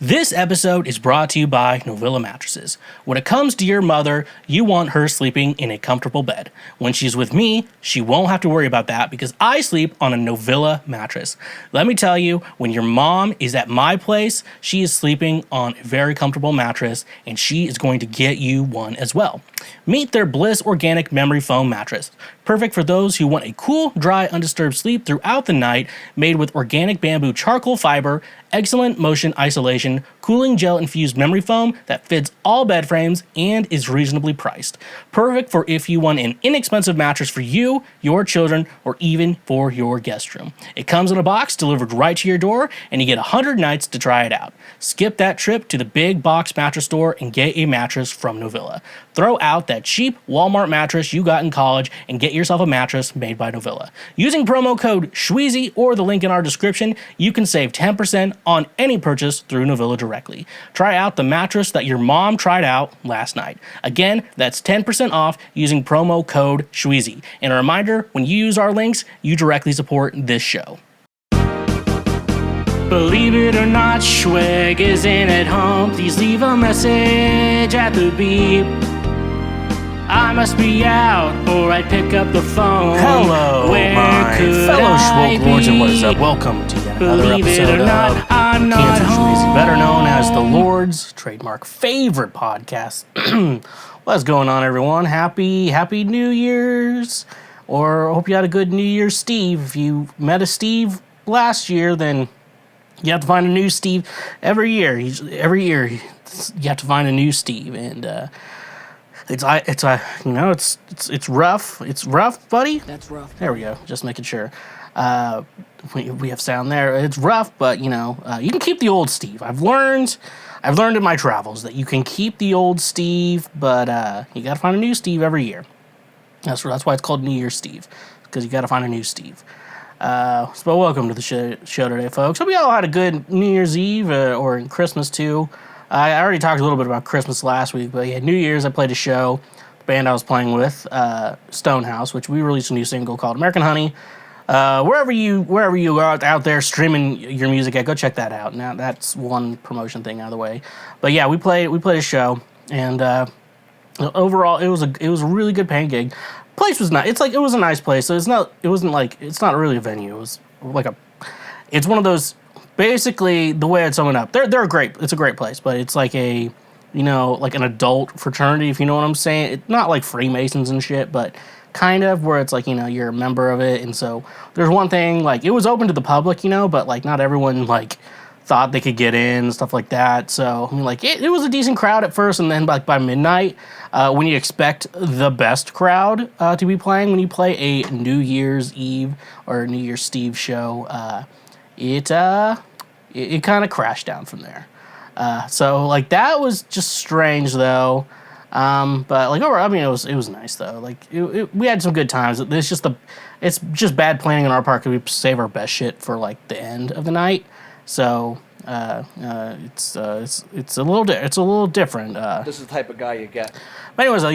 This episode is brought to you by Novilla Mattresses. When it comes to your mother, you want her sleeping in a comfortable bed. When she's with me, she won't have to worry about that because I sleep on a Novilla mattress. Let me tell you, when your mom is at my place, she is sleeping on a very comfortable mattress and she is going to get you one as well. Meet their Bliss Organic Memory Foam Mattress. Perfect for those who want a cool, dry, undisturbed sleep throughout the night, made with organic bamboo charcoal fiber, excellent motion isolation, cooling gel-infused memory foam that fits all bed frames and is reasonably priced. Perfect for if you want an inexpensive mattress for you, your children, or even for your guest room. It comes in a box delivered right to your door, and you get 100 nights to try it out. Skip that trip to the big box mattress store and get a mattress from Novilla. Throw out that cheap Walmart mattress you got in college and get yourself a mattress made by Novilla. Using promo code Schweezy or the link in our description, you can save 10% on any purchase through Novilla directly. Try out the mattress that your mom tried out last night. Again, that's 10% off using promo code Schweezy. And a reminder, when you use our links, you directly support this show. Believe it or not, Schweg isn't at home. Please leave a message at the beep. I must be out, or I'd pick up the phone. Hello, my fellow Schwoke Lords, and what is up? Welcome to yet another episode of Kansas Schweezy, better known as the Lord's trademark favorite podcast. What's going on, everyone? Happy New Year's, or hope you had a good New Year's, Steve. If you met a Steve last year, then you have to find a new Steve every year. Every year, you have to find a new Steve, and It's rough. It's rough, buddy. That's rough. There we go. Just making sure. We have sound there. It's rough, but you can keep the old Steve. I've learned in my travels that you can keep the old Steve, but you got to find a new Steve every year. That's why it's called New Year's Steve, because you got to find a new Steve. So welcome to the show today, folks. Hope you all had a good New Year's Eve or Christmas too. I already talked a little bit about Christmas last week, but yeah, New Year's I played a show. The band I was playing with, Stonehouse, which we released a new single called American Honey. Wherever you are out there streaming your music at, go check that out. Now that's one promotion thing out of the way. But yeah, we played a show, and overall it was a really good paying gig. Place was nice. It was a nice place. So it's not really a venue. It was it's one of those. Basically, the way I'd sum it up, they're great. It's a great place, but it's like like an adult fraternity, if you know what I'm saying. It's not like Freemasons and shit, but kind of where it's like, you're a member of it. And so there's one thing, like, it was open to the public, but like not everyone like thought they could get in and stuff like that. So I mean, like it was a decent crowd at first, and then like by midnight, when you expect the best crowd to be playing, when you play a New Year's Eve or New Year's Steve show, it kind of crashed down from there. So like that was just strange though. But like overall, I mean, it was nice though. Like we had some good times. It's just bad planning on our part because we save our best shit for like the end of the night. So it's a little different. This is the type of guy you get. But anyways, I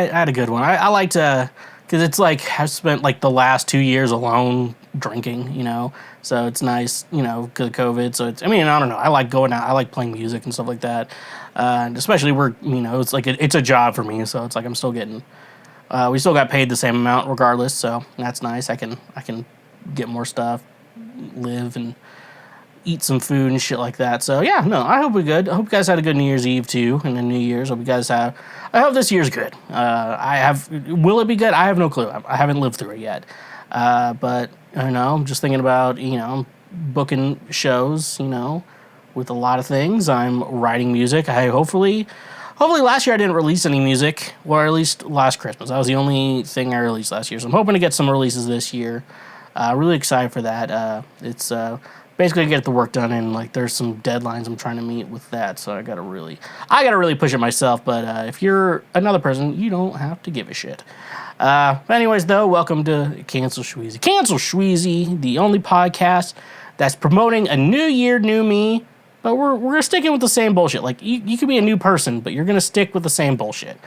had a good one. I like to, because it's like I've spent like the last 2 years alone drinking, so it's nice, because of COVID. So I don't know. I like going out. I like playing music and stuff like that. And especially it's like it's a job for me. So it's like I'm still getting, we still got paid the same amount regardless. So that's nice. I can get more stuff, live and eat some food and shit like that. So yeah, no, I hope we're good. I hope you guys had a good New Year's Eve too, and then New Year's. I hope this year's good. Will it be good? I have no clue. I haven't lived through it yet. But I don't know. I'm just thinking about, booking shows, with a lot of things. I'm writing music. Hopefully last year I didn't release any music, or at least last Christmas. That was the only thing I released last year. So I'm hoping to get some releases this year. Really excited for that. It's basically get the work done, and like there's some deadlines I'm trying to meet with that. So I gotta really push it myself. But if you're another person, you don't have to give a shit. But anyways, though, welcome to Cancel Schweezy. Cancel Schweezy, the only podcast that's promoting a new year, new me, but we're sticking with the same bullshit. Like, you could be a new person, but you're going to stick with the same bullshit.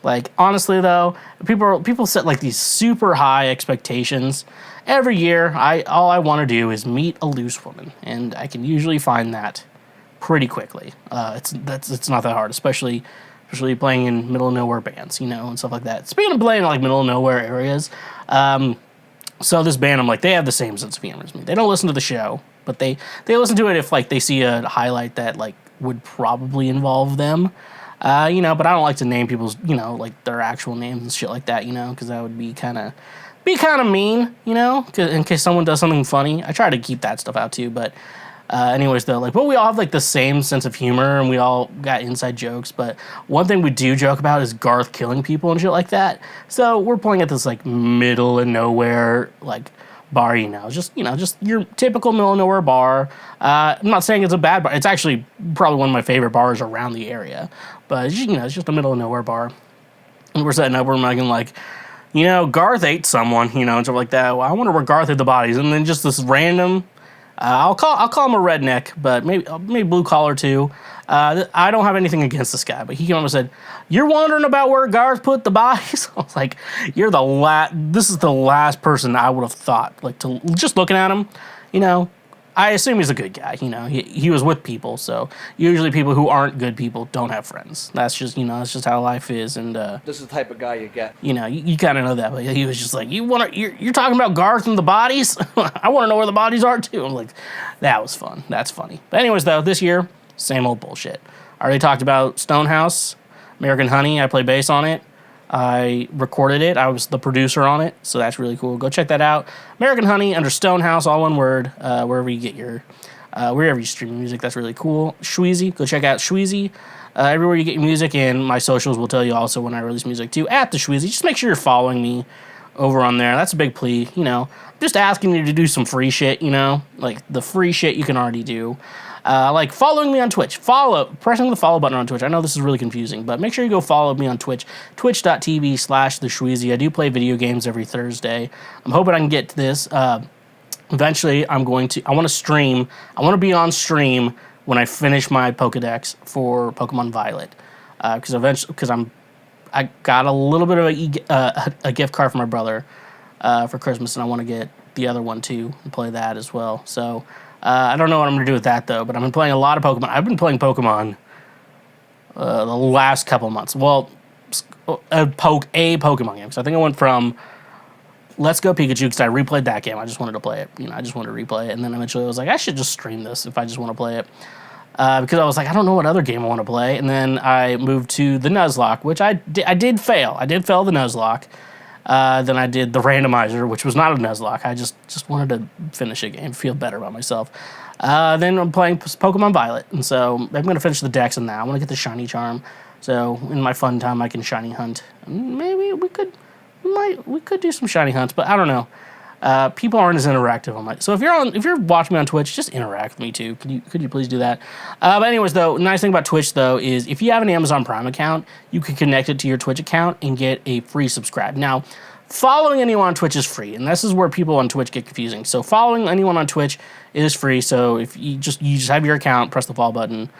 Like, honestly, though, people set, like, these super high expectations. Every year, all I want to do is meet a loose woman, and I can usually find that pretty quickly. It's not that hard, especially playing in middle of nowhere bands, and stuff like that. Speaking of playing in like middle of nowhere areas, so this band, I'm like, they have the same sense of humor as me. They don't listen to the show, but they listen to it if like they see a highlight that like would probably involve them. But I don't like to name people's, like their actual names and shit like that, because that would be kind of mean, in case someone does something funny. I try to keep that stuff out too, but anyways, though, but we all have like the same sense of humor and we all got inside jokes. But one thing we do joke about is Garth killing people and shit like that. So we're playing at this like middle of nowhere like bar, just your typical middle of nowhere bar. I'm not saying it's a bad bar. It's actually probably one of my favorite bars around the area. But it's just a middle of nowhere bar. And we're setting up. We're making like, Garth ate someone, and stuff like that. Well, I wonder where Garth hid the bodies. And then just this random. I'll call him a redneck, but maybe blue collar too. I don't have anything against this guy, but he came up and said, "You're wondering about where Garth put the bodies?" I was like, This is the last person I would have thought. Like, to just looking at him, I assume he's a good guy. He was with people, so usually people who aren't good people don't have friends. That's just that's just how life is. And this is the type of guy you get. You kind of know that, but he was just like, you're talking about Garth and the bodies? I want to know where the bodies are too. I'm like, that was fun. That's funny. But anyways, though, this year, same old bullshit. I already talked about Stonehouse, American Honey. I play bass on it. I recorded it. I was the producer on it, so that's really cool. Go check that out. American Honey under Stonehouse, all one word, wherever you get wherever you stream music. That's really cool. Schweezy, go check out Schweezy. Everywhere you get your music, and my socials will tell you also when I release music too, at TheSchweezy. Just make sure you're following me over on there. That's a big plea, just asking you to do some free shit, like the free shit you can already do. Like following me on Twitch, pressing the follow button on Twitch. I know this is really confusing, but make sure you go follow me on Twitch, twitch.tv/TheSchweezy. I do play video games every Thursday. I'm hoping I can get to this. Eventually, I want to stream. I want to be on stream when I finish my Pokedex for Pokemon Violet. Because I got a little bit of a gift card from my brother for Christmas, and I want to get the other one too and play that as well. So I don't know what I'm going to do with that though, but I've been playing a lot of Pokemon. I've been playing Pokemon the last couple of months. Well, a Pokemon game. So I think I went from Let's Go Pikachu because I replayed that game. I just wanted to play it. I just wanted to replay it. And then eventually I was like, I should just stream this if I just want to play it. Because I was like, I don't know what other game I want to play. And then I moved to the Nuzlocke, which I did fail. I did fail the Nuzlocke. Then I did the randomizer, which was not a Nuzlocke. I just wanted to finish a game, feel better about myself. Then I'm playing Pokemon Violet, and so I'm going to finish the dex in that. I want to get the Shiny Charm, so in my fun time I can Shiny Hunt. Maybe we could do some Shiny Hunts, but I don't know. People aren't as interactive on my. So if you're watching me on Twitch, just interact with me too. Could you please do that? But anyways, though, nice thing about Twitch though is if you have an Amazon Prime account, you can connect it to your Twitch account and get a free subscribe. Now, following anyone on Twitch is free, and this is where people on Twitch get confusing. So following anyone on Twitch is free. So if you just have your account, press the follow button,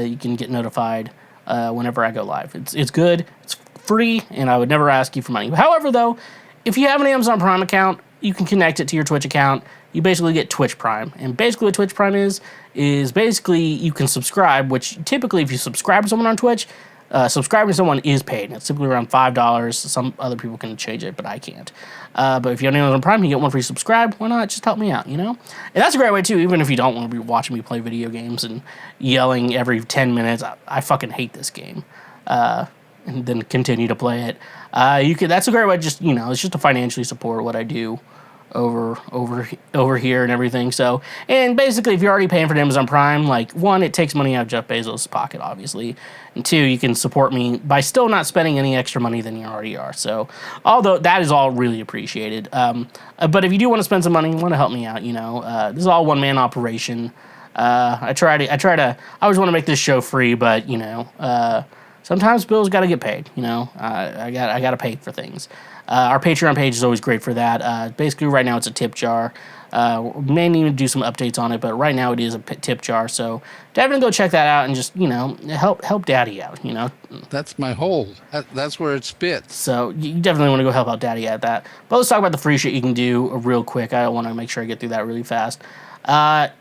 you can get notified whenever I go live. It's good. It's free, and I would never ask you for money. However, though, if you have an Amazon Prime account, you can connect it to your Twitch account. You basically get Twitch Prime. And basically what Twitch Prime is basically you can subscribe, which typically if you subscribe to someone on Twitch, subscribing to someone is paid. It's typically around $5. Some other people can change it, but I can't. But if you have Amazon Prime, you get one free subscribe. Why not? Just help me out, And that's a great way, too, even if you don't want to be watching me play video games and yelling every 10 minutes. I fucking hate this game. And then continue to play it. That's a great way, it's just to financially support what I do over here and everything. So, and basically, if you're already paying for Amazon Prime, like, one, it takes money out of Jeff Bezos' pocket, obviously, and two, you can support me by still not spending any extra money than you already are. So, although that is all really appreciated. But if you do want to spend some money, you want to help me out, this is all one man operation. I always want to make this show free, but sometimes bills got to get paid. I got to pay for things. Our Patreon page is always great for that. Basically, right now it's a tip jar. May need to do some updates on it, but right now it is a tip jar. So definitely go check that out and just help Daddy out. That's my hole. That's where it spits. So you definitely want to go help out Daddy at that. But let's talk about the free shit you can do real quick. I want to make sure I get through that really fast.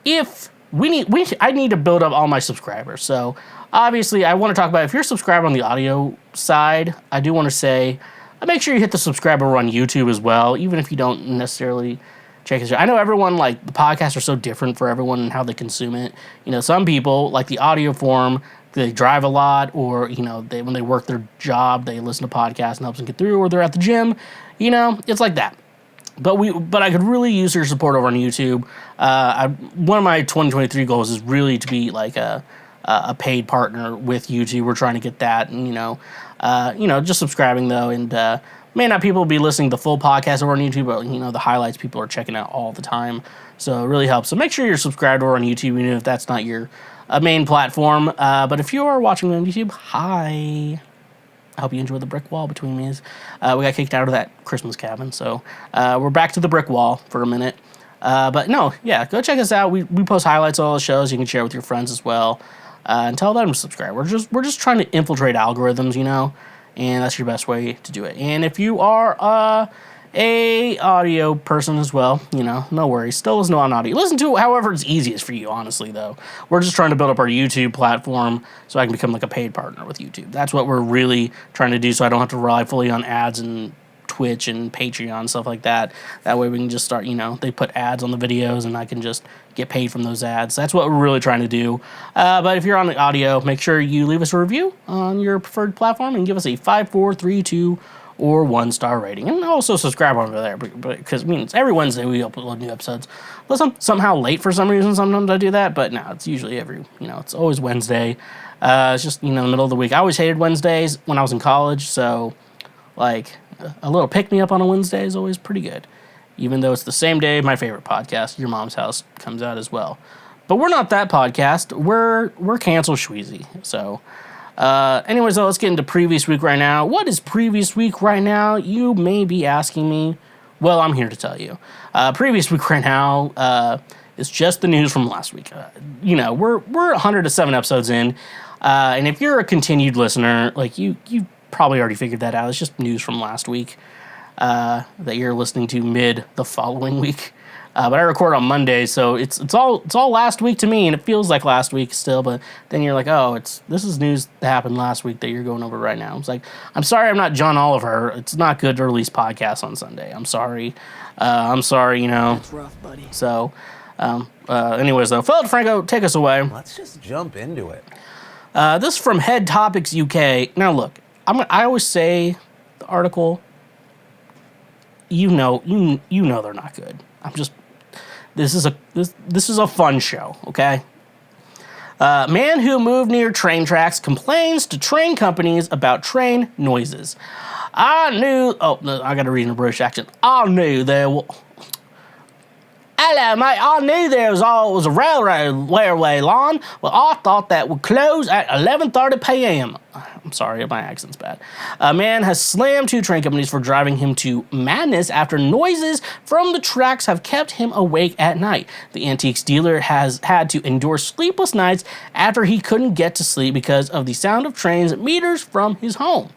If I need to build up all my subscribers. So obviously, I want to talk about, if you're subscribed on the audio side, I do want to say, make sure you hit the subscriber on YouTube as well, even if you don't necessarily check it out. I know everyone, like, the podcasts are so different for everyone and how they consume it. You know, some people like the audio form. They drive a lot, or, you know, when they work their job, they listen to podcasts and helps them get through, or they're at the gym. You know, it's like that. But I could really use your support over on YouTube. One of my 2023 goals is really to be like a paid partner with YouTube. We're trying to get that, and just subscribing though, and may not people be listening to the full podcast over on YouTube, but the highlights people are checking out all the time. So it really helps. So make sure you're subscribed over on YouTube, even if that's not your main platform. But if you are watching me on YouTube, hi. I hope you enjoy the brick wall between me. We got kicked out of that Christmas cabin, so we're back to the brick wall for a minute. But no, yeah, go check us out. We post highlights of all the shows. You can share with your friends as well, and tell them to subscribe. We're just trying to infiltrate algorithms, and that's your best way to do it. And if you are a audio person as well, no worries. Still listen to on audio. Listen to it however it's easiest for you, honestly, though. We're just trying to build up our YouTube platform so I can become like a paid partner with YouTube. That's what we're really trying to do, so I don't have to rely fully on ads and Twitch and Patreon and stuff like that. That way we can just start, they put ads on the videos and I can just get paid from those ads. That's what we're really trying to do. But if you're on the audio, make sure you leave us a review on your preferred platform and give us a 5, 4, 3, 2, or 1-star rating, and also subscribe over there, because every Wednesday we upload new episodes. But somehow late for some reason. Sometimes I do that, but no, it's usually it's always Wednesday. It's just in the middle of the week. I always hated Wednesdays when I was in college, so like a little pick me up on a Wednesday is always pretty good. Even though it's the same day my favorite podcast, Your Mom's House, comes out as well. But we're not that podcast. We're Cancel Schweezy. So. Anyways, though, let's get into previous week right now. What is previous week right now? You may be asking me. Well, I'm here to tell you. Previous week right now is just the news from last week. We're 107 episodes in, and if you're a continued listener, like you probably already figured that out. It's just news from last week that you're listening to mid the following week. But I record on Monday, so it's all last week to me, and it feels like last week still. But then you're like, oh, this is news that happened last week that you're going over right now. It's like, I'm sorry, I'm not John Oliver. It's not good to release podcasts on Sunday. I'm sorry. That's rough, buddy. So, anyways, though, Philip DeFranco, take us away. Let's just jump into it. This is from Head Topics UK. Now, look, I always say the article. You know they're not good. This is a fun show, okay? Man who moved near train tracks complains to train companies about train noises. I got to read in a British accent. Hello, mate. I knew there was a railway line. Well, I thought that would close at 11:30 p.m. I'm sorry, my accent's bad. A man has slammed 2 train companies for driving him to madness after noises from the tracks have kept him awake at night. The antiques dealer has had to endure sleepless nights after he couldn't get to sleep because of the sound of trains meters from his home.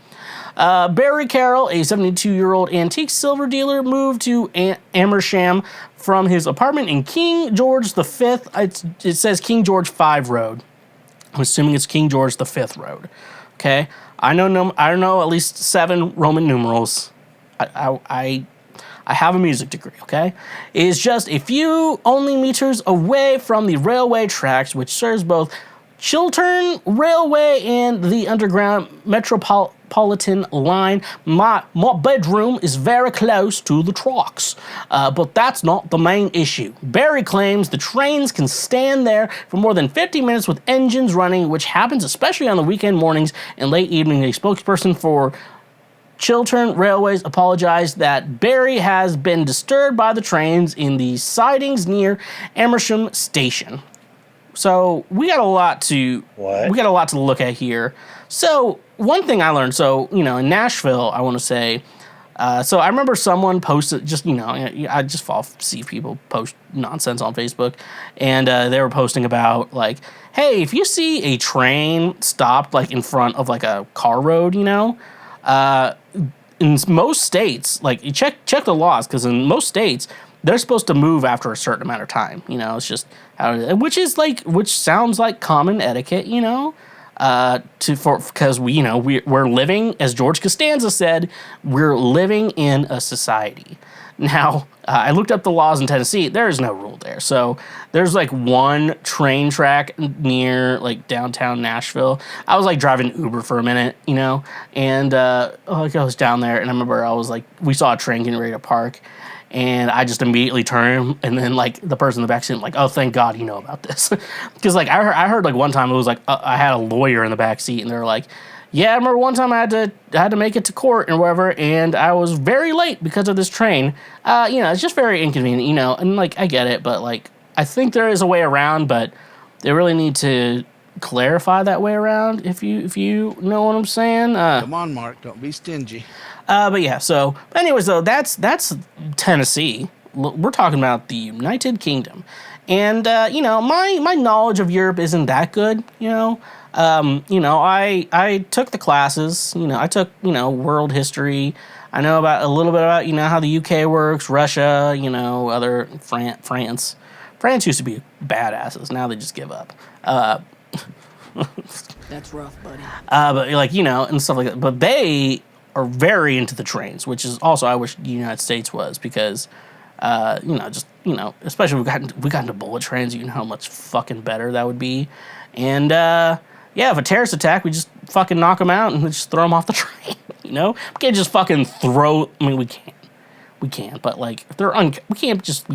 Barry Carroll, a 72-year-old antique silver dealer, moved to Amersham from his apartment in King George V. It says King George V Road. I'm assuming it's King George V Road. Okay, I know at least 7 Roman numerals. I have a music degree. Okay, it is just a few only meters away from the railway tracks, which serves both Chiltern Railway and the Underground Metropolitan Line. My bedroom is very close to the tracks, but that's not the main issue. Barry claims the trains can stand there for more than 50 minutes with engines running, which happens especially on the weekend mornings and late evening. A spokesperson for Chiltern Railways apologized that Barry has been disturbed by the trains in the sidings near Amersham Station. So we got a lot to look at here. So one thing I learned, in Nashville, I want to say, so I remember someone posted, I just see people post nonsense on Facebook, and they were posting about like, hey, if you see a train stopped like in front of like a car road, in most states, like you check the laws, because in most states they're supposed to move after a certain amount of time. You know, it's just which sounds like common etiquette. You know, because we're living, as George Costanza said, we're living in a society. Now, I looked up the laws in Tennessee. There is no rule there. So there's like one train track near like downtown Nashville. I was like driving Uber for a minute, you know, and I was down there, and I remember I was like, we saw a train getting ready to park, and I just immediately turned, and then like the person in the back seat, like, oh, thank God you know about this, because like I heard like one time it was like I had a lawyer in the back seat, and they were like, yeah, I remember one time I had to make it to court or whatever, and I was very late because of this train. It's just very inconvenient, you know, and like I get it, but like I think there is a way around, but they really need to clarify that way around. If you know what I'm saying. Come on, Mark, don't be stingy. But yeah, so anyways, though, that's Tennessee. We're talking about the United Kingdom, and my knowledge of Europe isn't that good, you know. I took the classes, I took, world history. I know about a little bit about, how the UK works, Russia, other France. France used to be badasses. Now they just give up. That's rough, buddy. But and stuff like that. But they are very into the trains, which is also, I wish the United States was, because, especially if we got into bullet trains, you know how much fucking better that would be. And, if a terrorist attack, we just fucking knock them out and just throw them off the train, We can't just fucking throw... I mean, we can, but, like, if they're... we can't just...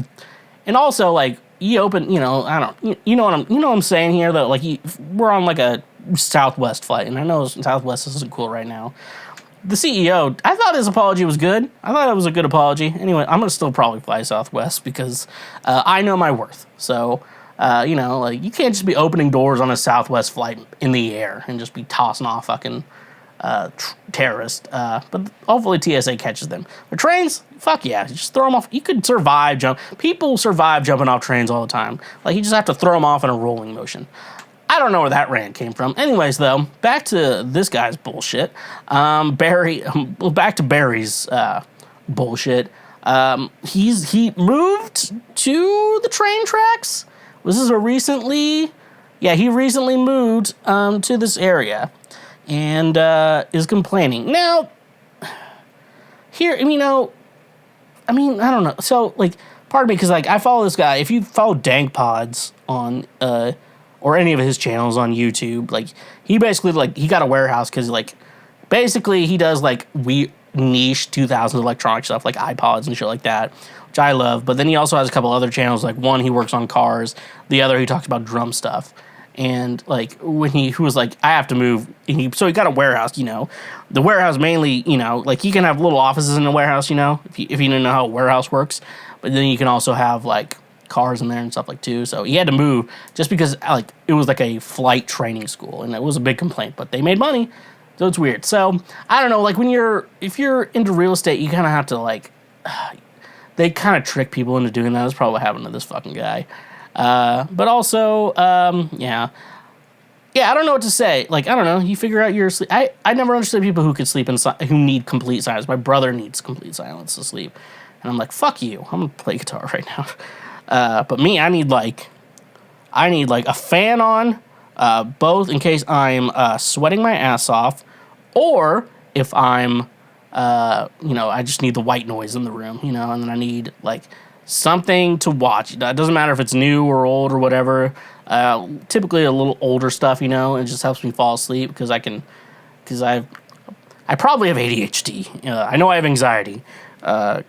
And also, like, you open, I don't... You know what I'm saying here, though? Like, we're on, like, a Southwest flight, and I know Southwest isn't cool right now. The CEO, I thought his apology was good. I thought it was a good apology. Anyway, I'm going to still probably fly Southwest because I know my worth, so... you can't just be opening doors on a Southwest flight in the air and just be tossing off fucking terrorists. But hopefully TSA catches them. But trains, fuck yeah, just throw them off. You could people survive jumping off trains all the time. Like, you just have to throw them off in a rolling motion. I don't know where that rant came from. Anyways, though, back to this guy's bullshit. Back to Barry's bullshit. He moved to the train tracks. Was this recently? Yeah, he recently moved to this area and is complaining. Now, here, I don't know. So, like, pardon me, because, like, I follow this guy. If you follow Dank Pods on, or any of his channels on YouTube, like, he basically, like, he got a warehouse because, like, basically he does, like, niche 2000s electronic stuff, like iPods and shit like that, which I love. But then he also has a couple other channels. Like, one, he works on cars. The other, he talks about drum stuff. And, like, when he was like, I have to move, so he got a warehouse, The warehouse mainly, like, you can have little offices in the warehouse, if you didn't know how a warehouse works. But then you can also have, like, cars in there and stuff like too. So he had to move just because, like, it was like a flight training school, and it was a big complaint. But they made money, so it's weird. So I don't know, like, if you're into real estate, you kind of have to, like, they kind of trick people into doing that. That's probably what happened to this fucking guy. But also, yeah, I don't know what to say. Like, I don't know. You figure out your sleep. I never understood people who could sleep who need complete silence. My brother needs complete silence to sleep, and I'm like, fuck you. I'm gonna play guitar right now. But me, I need like a fan on, both in case I'm sweating my ass off, or if I'm I just need the white noise in the room, and then I need, like, something to watch. It doesn't matter if it's new or old or whatever. Typically a little older stuff, it just helps me fall asleep because I probably have ADHD. I know I have anxiety.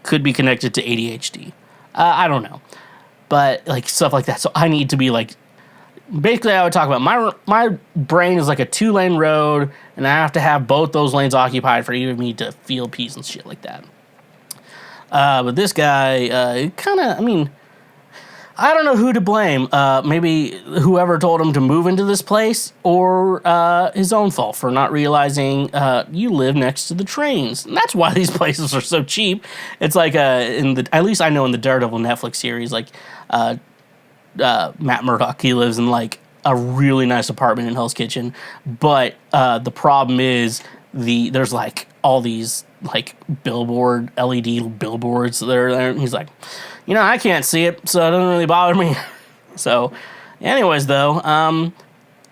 Could be connected to ADHD. I don't know. But, like, stuff like that. So I need to be, like, basically I would talk about my brain is like a 2-lane road, and I have to have both those lanes occupied for either me to feel peace and shit like that. But this guy, kind of, I don't know who to blame. Maybe whoever told him to move into this place, or his own fault for not realizing you live next to the trains. And that's why these places are so cheap. It's like, at least I know in the Daredevil Netflix series, like, Matt Murdock, he lives in, like, a really nice apartment in Hell's Kitchen, but the problem is there's, like, all these like LED billboards that are there. And he's like, I can't see it, so it doesn't really bother me. So, anyways, though,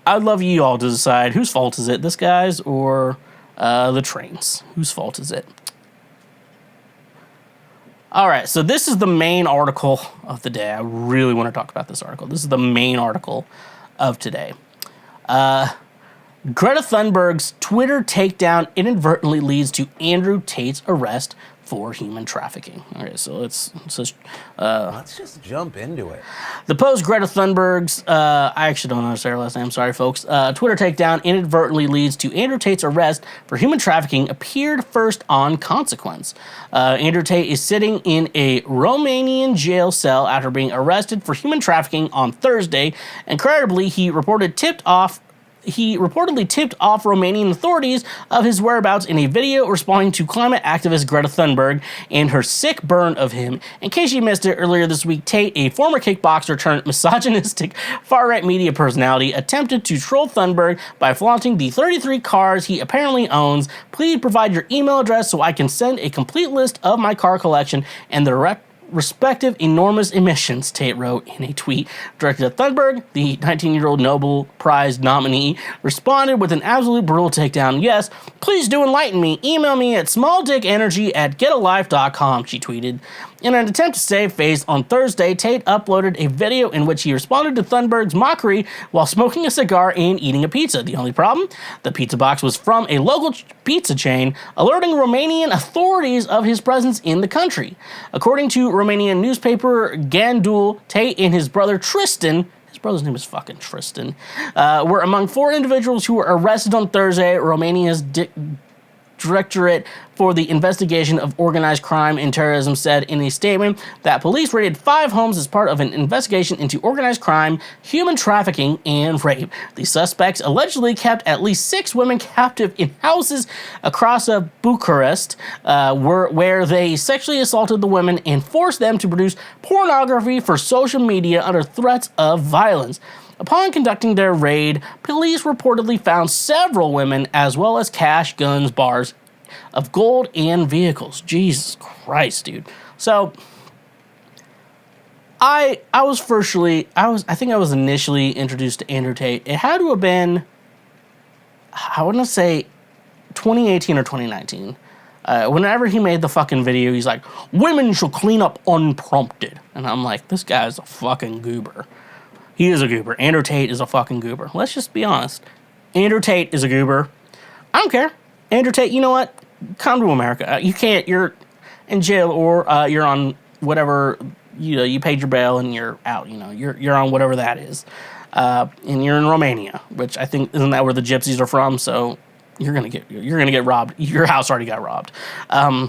I'd love you all to decide whose fault is it, this guy's or the trains? Whose fault is it? All right, so this is the main article of the day. I really want to talk about this article. This is the main article of today. Greta Thunberg's Twitter takedown inadvertently leads to Andrew Tate's arrest for human trafficking. All right, so let's just jump into it. The post Greta Thunberg's, I actually don't know her last name, sorry folks, Twitter takedown inadvertently leads to Andrew Tate's arrest for human trafficking appeared first on Consequence. Andrew Tate is sitting in a Romanian jail cell after being arrested for human trafficking on Thursday. Incredibly, he reportedly tipped off Romanian authorities of his whereabouts in a video responding to climate activist Greta Thunberg and her sick burn of him. In case you missed it, earlier this week, Tate, a former kickboxer turned misogynistic far-right media personality, attempted to troll Thunberg by flaunting the 33 cars he apparently owns. Please provide your email address so I can send a complete list of my car collection and the respective enormous emissions, Tate wrote in a tweet directed at Thunberg. The 19-year-old Nobel Prize nominee responded with an absolute brutal takedown. Yes, please do enlighten me. Email me at smalldickenergy@getalife.com, she tweeted. In an attempt to save face on Thursday, Tate uploaded a video in which he responded to Thunberg's mockery while smoking a cigar and eating a pizza. The only problem? The pizza box was from a local pizza chain, alerting Romanian authorities of his presence in the country. According to Romanian newspaper Gandul, Tate and his brother Tristan, his brother's name is fucking Tristan, were among 4 individuals who were arrested on Thursday. Romania's Directorate for the Investigation of Organized Crime and Terrorism said in a statement that police raided 5 homes as part of an investigation into organized crime, human trafficking, and rape. The suspects allegedly kept at least 6 women captive in houses across Bucharest, where they sexually assaulted the women and forced them to produce pornography for social media under threats of violence. Upon conducting their raid, police reportedly found several women as well as cash, guns, bars of gold, and vehicles. Jesus Christ, dude. So, I think I was initially introduced to Andrew Tate. It had to have been, I want to say, 2018 or 2019. Whenever he made the fucking video, he's like, women should clean up unprompted. And I'm like, this guy's a fucking goober. He is a goober. Andrew Tate is a fucking goober. Let's just be honest. Andrew Tate is a goober. I don't care. Andrew Tate, you know what? Come to America. You can't. You're in jail or you're on whatever. You paid your bail and you're out. You're on whatever that is. And you're in Romania, which I think isn't that where the gypsies are from? So you're gonna get robbed. Your house already got robbed. I'm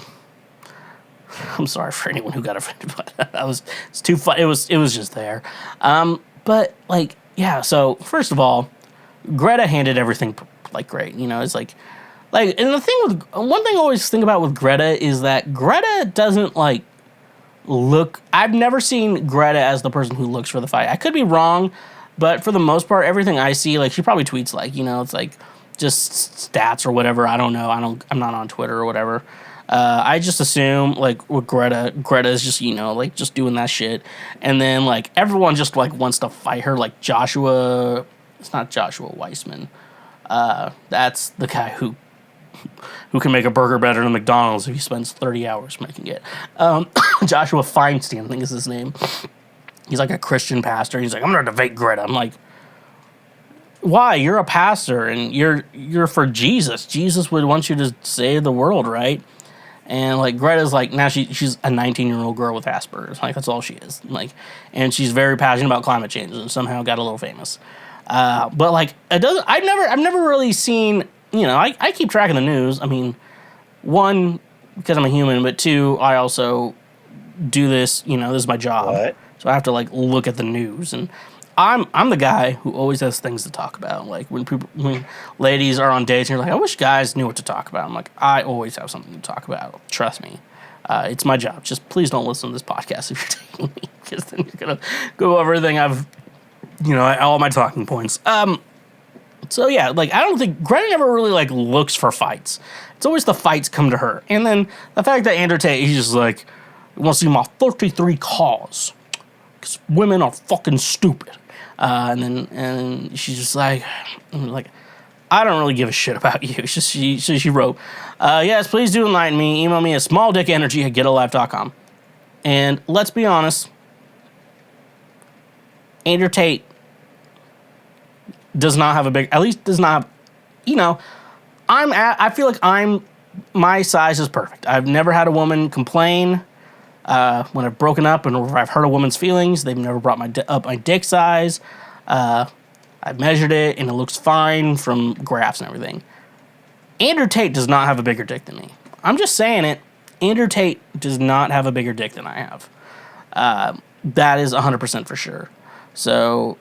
sorry for anyone who got offended by that. It's too fun. It was just there. But, like, yeah, so, first of all, Greta handled everything, like, great. It's like, and one thing I always think about with Greta is that Greta doesn't, like, look, I've never seen Greta as the person who looks for the fight. I could be wrong, but for the most part, everything I see, like, she probably tweets, like, it's like, just stats or whatever. I don't know. I'm not on Twitter or whatever. I just assume, like, with Greta is just, like, just doing that shit. And then, like, everyone just, like, wants to fight her. Like, it's not Joshua Weissman. That's the guy who can make a burger better than McDonald's if he spends 30 hours making it. Joshua Feinstein, I think is his name. He's, like, a Christian pastor. He's like, I'm going to debate Greta. I'm like, why? You're a pastor, and you're for Jesus. Jesus would want you to save the world, right? And, like, Greta's, like, now she's a 19-year-old girl with Asperger's. Like, that's all she is. Like, and she's very passionate about climate change and somehow got a little famous. But, like, I've never really seen, I keep track of the news. I mean, 1, because I'm a human, but 2, I also do this, this is my job. What? So I have to, like, look at the news. And I'm the guy who always has things to talk about. Like, when ladies are on dates and you're like, I wish guys knew what to talk about. I'm like, I always have something to talk about. Trust me. It's my job. Just please don't listen to this podcast if you're taking me, because then you're going to go over everything all my talking points. So yeah, like, I don't think Greta never really like looks for fights. It's always the fights come to her. And then the fact that Andrew Tate, he's just like, you want to see my 33 cause because women are fucking stupid. And she's just like, I don't really give a shit about you. It's just, she wrote, yes, please do enlighten me. Email me at smalldickenergy@getalife.com. And let's be honest, Andrew Tate does not have a big, at least does not have, you know, I feel like my size is perfect. I've never had a woman complain when I've broken up and I've hurt a woman's feelings. They've never brought up my dick size. I've measured it and it looks fine from graphs and everything. Andrew Tate does not have a bigger dick than me. I'm just saying it. Andrew Tate does not have a bigger dick than I have. That is 100% for sure. So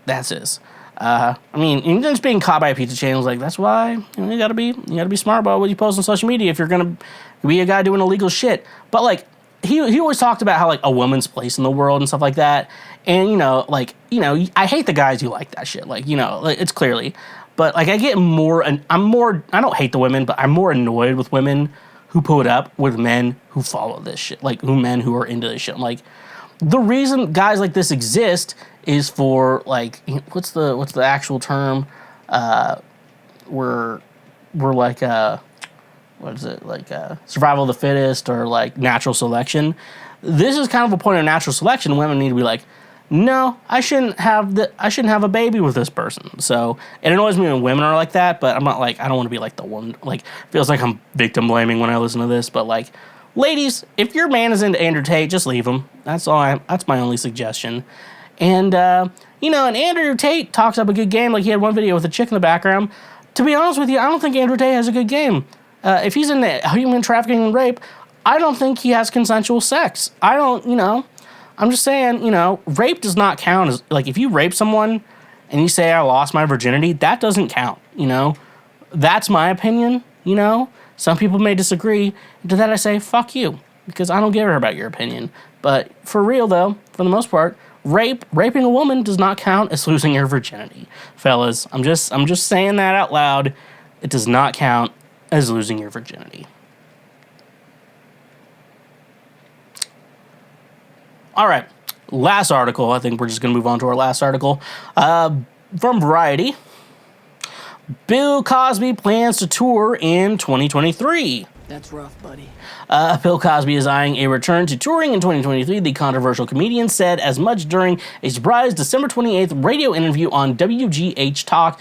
that's his. I mean, even just being caught by a pizza chain was like, that's why you gotta be smart about what you post on social media if you're gonna be a guy doing illegal shit. But like, he always talked about how like a woman's place in the world and stuff like that. And I hate the guys who like that shit. Like, it's clearly, but like I get more, and I don't hate the women, but I'm more annoyed with women who put up with men who follow this shit, like men who are into this shit. I'm like, the reason guys like this exist is for like, what's the actual term? We're like what is it, like survival of the fittest or like natural selection. This is kind of a point of natural selection. Women need to be like, no, I shouldn't have a baby with this person. So it annoys me when women are like that, but I'm not like, I don't want to be like the one, like, feels like I'm victim blaming when I listen to this, but like, ladies, if your man is into Andrew Tate, just leave him. That's my only suggestion. And and Andrew Tate talks up a good game. Like, he had one video with a chick in the background. To be honest with you, I don't think Andrew Tate has a good game. If he's into human trafficking and rape, I don't think he has consensual sex. I'm just saying, rape does not count as, like, if you rape someone and you say, I lost my virginity, that doesn't count, That's my opinion, Some people may disagree. To that I say, fuck you, because I don't care about your opinion. But for real, though, for the most part, raping a woman does not count as losing your virginity. Fellas, I'm just saying that out loud. It does not count as losing your virginity. All right, last article. I think we're just going to move on to our last article. From Variety. Bill Cosby plans to tour in 2023. That's rough, buddy. Bill Cosby is eyeing a return to touring in 2023, the controversial comedian said as much during a surprise December 28th radio interview on WGH Talk.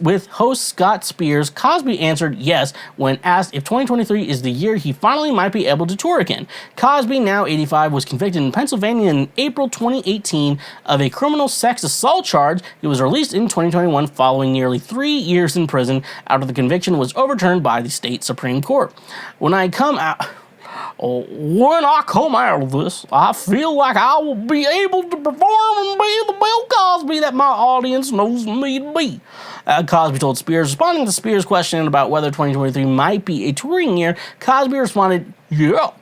With host Scott Spears, Cosby answered yes when asked if 2023 is the year he finally might be able to tour again. Cosby, now 85, was convicted in Pennsylvania in April 2018 of a criminal sex assault charge. He was released in 2021 following nearly 3 years in prison after the conviction was overturned by the state Supreme Court. When I come out of this, I feel like I will be able to perform and be the Bill Cosby that my audience knows me to be. Cosby told Spears. Responding to Spears' question about whether 2023 might be a touring year, Cosby responded, yes,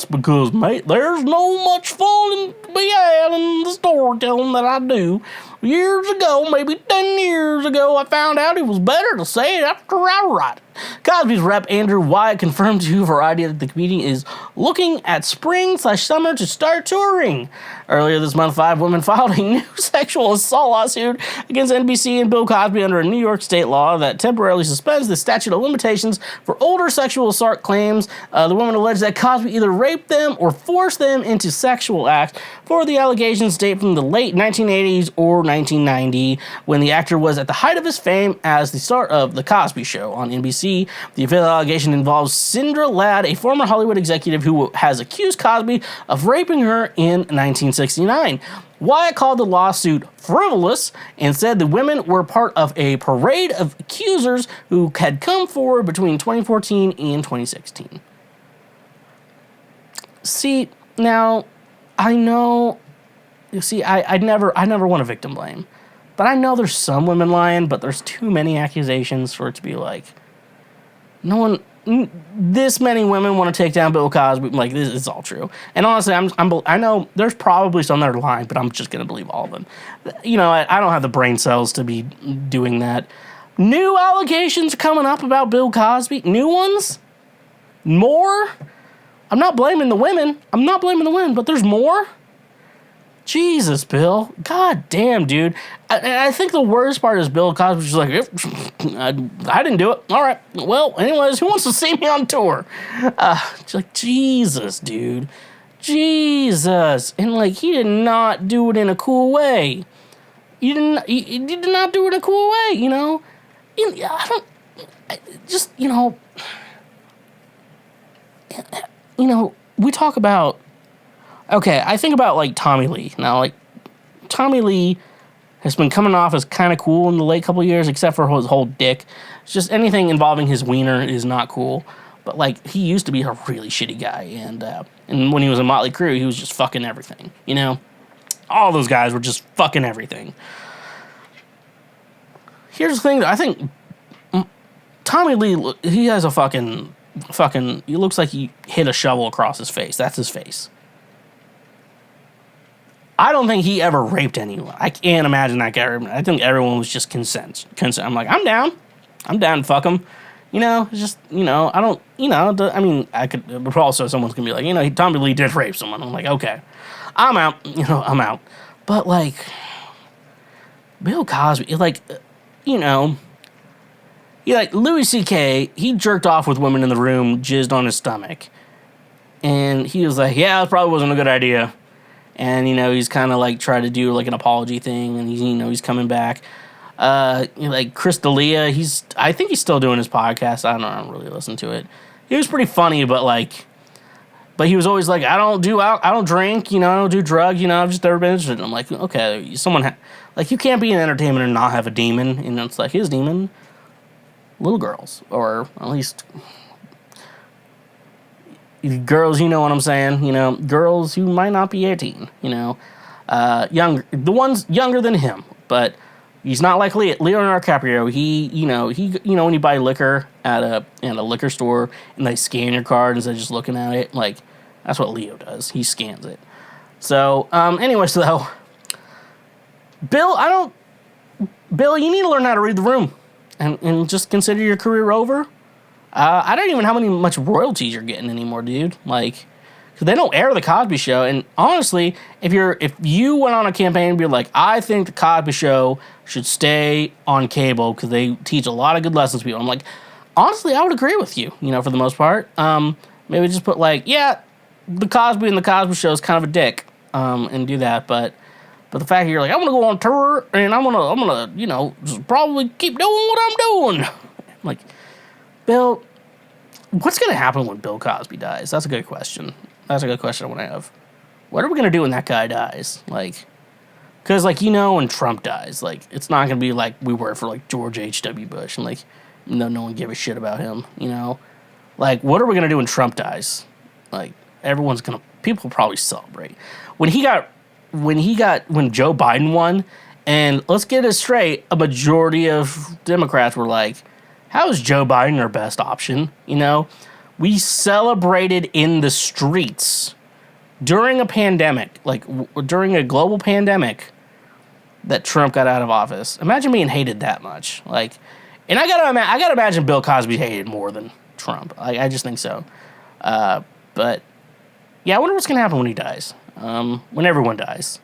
because, mate, there's no much fun to be had in the storytelling that I do. Years ago, maybe 10 years ago, I found out it was better to say it after I write it. Cosby's rep, Andrew Wyatt, confirmed to Variety that the comedian is looking at spring/summer to start touring. Earlier this month, 5 women filed a new sexual assault lawsuit against NBC and Bill Cosby under a New York state law that temporarily suspends the statute of limitations for older sexual assault claims. The women alleged that Cosby either raped them or forced them into sexual acts. For the allegations date from the late 1980s or 1990, when the actor was at the height of his fame as the star of The Cosby Show on NBC. The official allegation involves Sandra Ladd, a former Hollywood executive who has accused Cosby of raping her in 1969. Wyatt called the lawsuit frivolous and said the women were part of a parade of accusers who had come forward between 2014 and 2016. See, now, I know, you see, I never want to victim blame, but I know there's some women lying, but there's too many accusations for it to be like, no one, this many women want to take down Bill Cosby. Like, this is all true. And honestly, I know there's probably some that are lying, but I'm just going to believe all of them. You know, I don't have the brain cells to be doing that. New allegations coming up about Bill Cosby. New ones? More? I'm not blaming the women. But there's more? Jesus, Bill. God damn, dude. I think the worst part is Bill Cosby's just like, I didn't do it. All right. Well, anyways, who wants to see me on tour? Just like, Jesus, dude. Jesus. And, like, he did not do it in a cool way. He did not do it in a cool way, you know? We talk about, okay, I think about, like, Tommy Lee. Now, like, Tommy Lee has been coming off as kind of cool in the late couple of years, except for his whole dick. It's just anything involving his wiener is not cool. But, like, he used to be a really shitty guy, and when he was in Motley Crue, he was just fucking everything, you know? All those guys were just fucking everything. Here's the thing, I think Tommy Lee, he has a fucking, he looks like he hit a shovel across his face. That's his face. I don't think he ever raped anyone. I can't imagine that guy. I think everyone was just consent. I'm like, I'm down to fuck him. You know, it's just, you know, I don't, you know, I mean, I could, but also someone's gonna be like, you know, Tommy Lee did rape someone. I'm like, okay, I'm out. But, like, Bill Cosby, like, you know, like, Louis C.K., he jerked off with women in the room, jizzed on his stomach. And he was like, yeah, that probably wasn't a good idea. And, you know, he's kind of, like, tried to do, like, an apology thing, and he's coming back. Like, Chris D'Elia, I think he's still doing his podcast. I don't really listen to it. He was pretty funny, but he was always like, I don't drink, you know, I don't do drugs, you know, I've just never been interested. And I'm like, okay, you can't be in entertainment and not have a demon. And it's like, his demon, little girls, or at least girls, you know what I'm saying, you know, girls who might not be 18, you know, the ones younger than him, but he's not like Leonardo DiCaprio. He when you buy liquor at a liquor store and they scan your card instead of just looking at it, like, that's what Leo does. He scans it. So, anyways, though, Bill, you need to learn how to read the room and just consider your career over. I don't even know how much royalties you're getting anymore, dude. Like, because they don't air the Cosby Show. And honestly, if you went on a campaign and be like, I think the Cosby Show should stay on cable because they teach a lot of good lessons to people, I'm like, honestly, I would agree with you, you know, for the most part. Maybe just put, like, yeah, the Cosby and the Cosby Show is kind of a dick, and do that. But the fact that you're like, I'm gonna go on tour and I'm gonna, you know, just probably keep doing what I'm doing. I'm like, Bill, what's gonna happen when Bill Cosby dies? That's a good question. That's a good question I want to have. What are we going to do when that guy dies? Like, because, like, you know, when Trump dies, like, it's not going to be like we were for, like, George H.W. Bush, and, like, no one gave a shit about him, you know? Like, what are we going to do when Trump dies? Like, people will probably celebrate. When Joe Biden won, and let's get it straight, a majority of Democrats were like, how is Joe Biden our best option, you know? We celebrated in the streets during a pandemic, like during a global pandemic, that Trump got out of office. Imagine being hated that much. Like, and I gotta imagine Bill Cosby hated more than Trump. I just think so. But yeah, I wonder what's gonna happen when he dies. When everyone dies.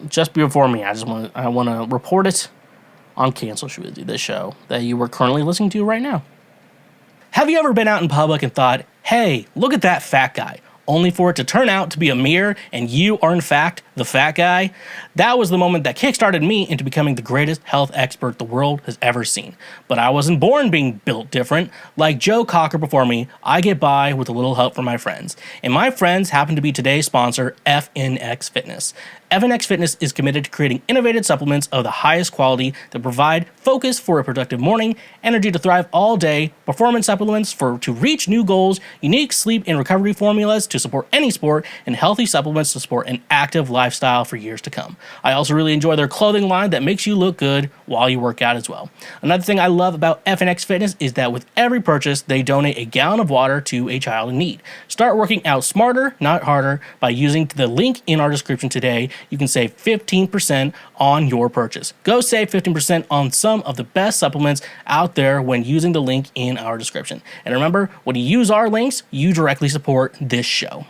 Just before me, I want to report it on Cancel Schweezy, this show that you were currently listening to right now. Have you ever been out in public and thought, hey, look at that fat guy, only for it to turn out to be a mirror and you are in fact the fat guy? That was the moment that kickstarted me into becoming the greatest health expert the world has ever seen. But I wasn't born being built different. Like Joe Cocker before me, I get by with a little help from my friends. And my friends happen to be today's sponsor, FNX Fitness. FNX Fitness is committed to creating innovative supplements of the highest quality that provide focus for a productive morning, energy to thrive all day, performance supplements to reach new goals, unique sleep and recovery formulas to support any sport and healthy supplements to support an active lifestyle for years to come. I also really enjoy their clothing line that makes you look good while you work out as well. Another thing I love about FNX Fitness is that with every purchase, they donate a gallon of water to a child in need. Start working out smarter, not harder, by using the link in our description today. You can save 15% on your purchase. Go save 15% on some of the best supplements out there when using the link in our description. And remember, when you use our links, you directly support this show.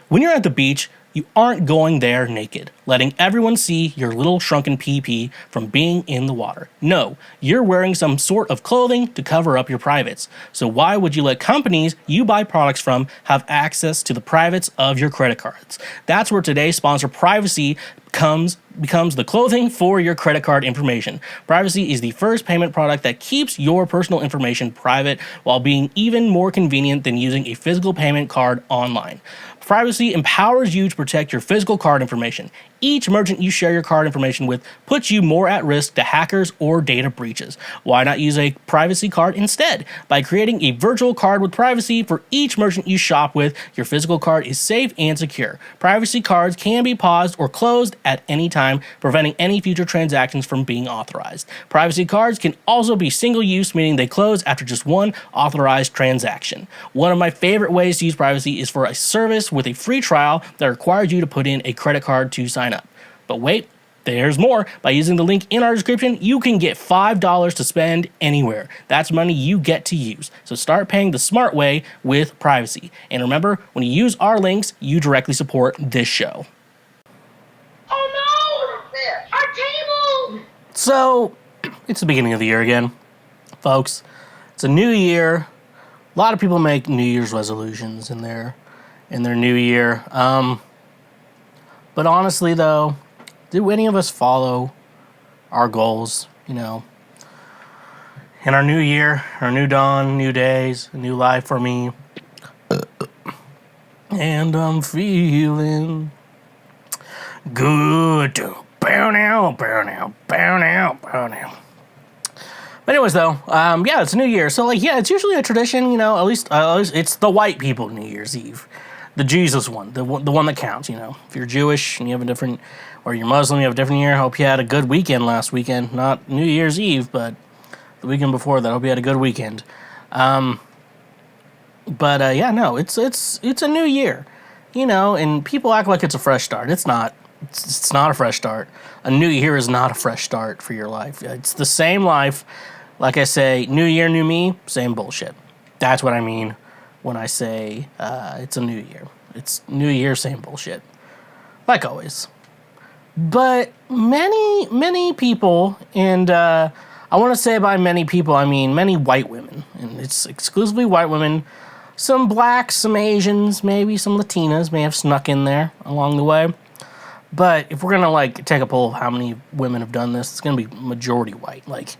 When you're at the beach, you aren't going there naked, letting everyone see your little shrunken PP from being in the water. No, you're wearing some sort of clothing to cover up your privates. So why would you let companies you buy products from have access to the privates of your credit cards? That's where today's sponsor, Privacy, becomes the clothing for your credit card information. Privacy is the first payment product that keeps your personal information private while being even more convenient than using a physical payment card online. Privacy empowers you to protect your physical card information. Each merchant you share your card information with puts you more at risk to hackers or data breaches. Why not use a privacy card instead? By creating a virtual card with privacy for each merchant you shop with, your physical card is safe and secure. Privacy cards can be paused or closed at any time, preventing any future transactions from being authorized. Privacy cards can also be single use, meaning they close after just one authorized transaction. One of my favorite ways to use privacy is for a service with a free trial that requires you to put in a credit card to sign up. But wait, there's more. By using the link in our description, you can get $5 to spend anywhere. That's money you get to use. So start paying the smart way with Privacy. And remember, when you use our links, you directly support this show. Oh no! Our table! So, it's the beginning of the year again, folks. It's a new year. A lot of people make New Year's resolutions in their new year. But honestly, though, do any of us follow our goals, in our new year, our new dawn, new days, a new life for me? And I'm feeling good. Bow now, bow now, bow now, bow now. But anyways, though, yeah, it's a new year. So, it's usually a tradition, at least it's the white people New Year's Eve. The Jesus one, the one that counts, If you're Jewish and you have a different, or you're Muslim, you have a different year. Hope you had a good weekend last weekend. Not New Year's Eve, but the weekend before that. Hope you had a good weekend. Yeah, no, it's a new year, and people act like it's a fresh start. It's not. It's not a fresh start. A new year is not a fresh start for your life. It's the same life. Like I say, new year, new me, same bullshit. That's what I mean when I say it's a new year. It's new year, same bullshit. Like always. But many people, and I want to say by many people, I mean many white women. And it's exclusively white women. Some blacks, some Asians, maybe some Latinas may have snuck in there along the way. But if we're going to, take a poll of how many women have done this, it's going to be majority white.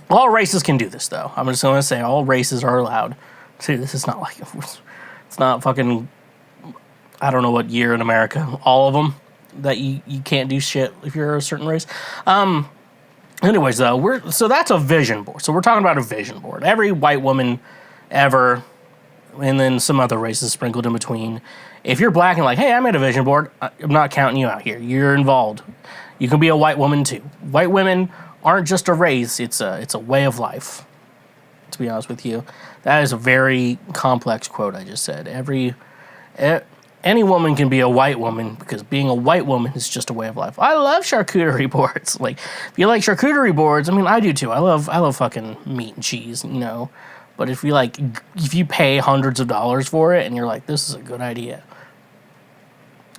All races can do this, though. I'm just going to say all races are allowed. See, this is not it's not fucking, I don't know what year in America, all of them, that you can't do shit if you're a certain race. Anyways, though, so that's a vision board. So we're talking about a vision board. Every white woman ever, and then some other races sprinkled in between. If you're black and hey, I made a vision board, I'm not counting you out here. You're involved. You can be a white woman too. White women aren't just a race, it's a way of life. To be honest with you, that is a very complex quote I just said. Any woman can be a white woman because being a white woman is just a way of life. I love charcuterie boards. If you like charcuterie boards, I do too. I love fucking meat and cheese, But if you pay hundreds of dollars for it and you're like, this is a good idea,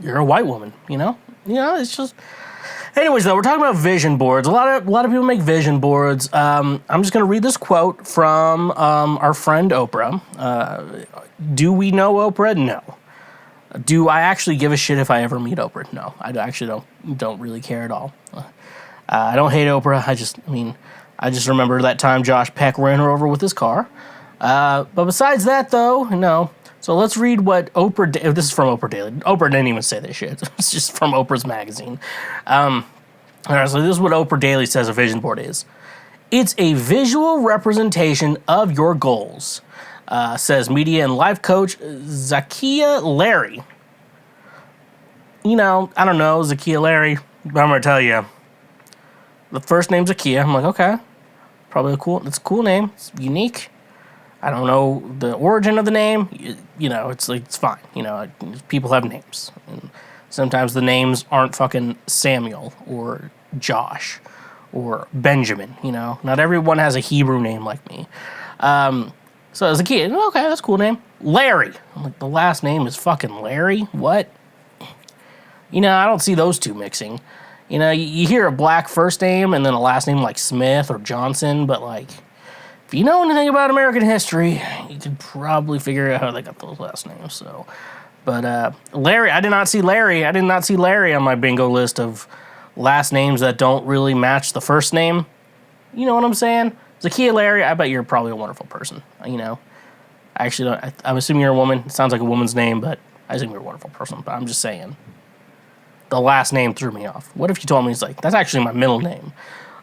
you're a white woman, it's just. Anyways, though, we're talking about vision boards. A lot of people make vision boards. I'm just going to read this quote from our friend Oprah. Do we know Oprah? No. Do I actually give a shit if I ever meet Oprah? No, I actually don't really care at all. I don't hate Oprah. I just remember that time Josh Peck ran her over with his car. But besides that, though, no. So let's read what Oprah... This is from Oprah Daily. Oprah didn't even say this shit. It's just from Oprah's magazine. All right, so this is what Oprah Daily says a vision board is. It's a visual representation of your goals. says media and life coach Zakia Larry. You know, I don't know, Zakia Larry, but I'm going to tell you. The first name's Zakia. I'm like, okay. Probably it's a cool name. It's unique. I don't know the origin of the name. You know, it's fine. You know, people have names. And sometimes the names aren't fucking Samuel or Josh or Benjamin, you know. Not everyone has a Hebrew name like me. So as a kid, okay, that's a cool name. Larry. I'm like, the last name is fucking Larry? What? You know, I don't see those two mixing. You know, you hear a black first name and then a last name like Smith or Johnson, but like, if you know anything about American history, you could probably figure out how they got those last names. So, but Larry, I did not see Larry on my bingo list of last names that don't really match the first name. You know what I'm saying? Zakia Larry, I bet you're probably a wonderful person. You know, I actually don't. I'm assuming you're a woman. It sounds like a woman's name, but I assume you're a wonderful person. But I'm just saying, the last name threw me off. What if you told me it's like, that's actually my middle name?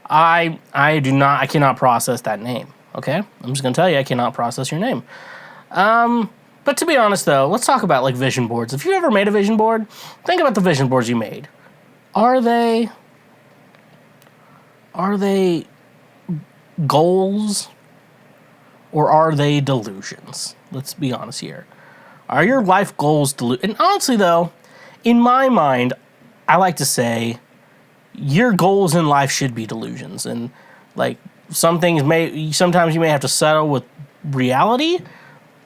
I cannot process that name. Okay, I'm just gonna tell you, I cannot process your name. But to be honest, though, let's talk about like vision boards. If you ever made a vision board, think about the vision boards you made. Are they goals or are they delusions? Let's be honest here. Are your life goals And honestly, though, in my mind, I like to say your goals in life should be delusions. And like sometimes you may have to settle with reality,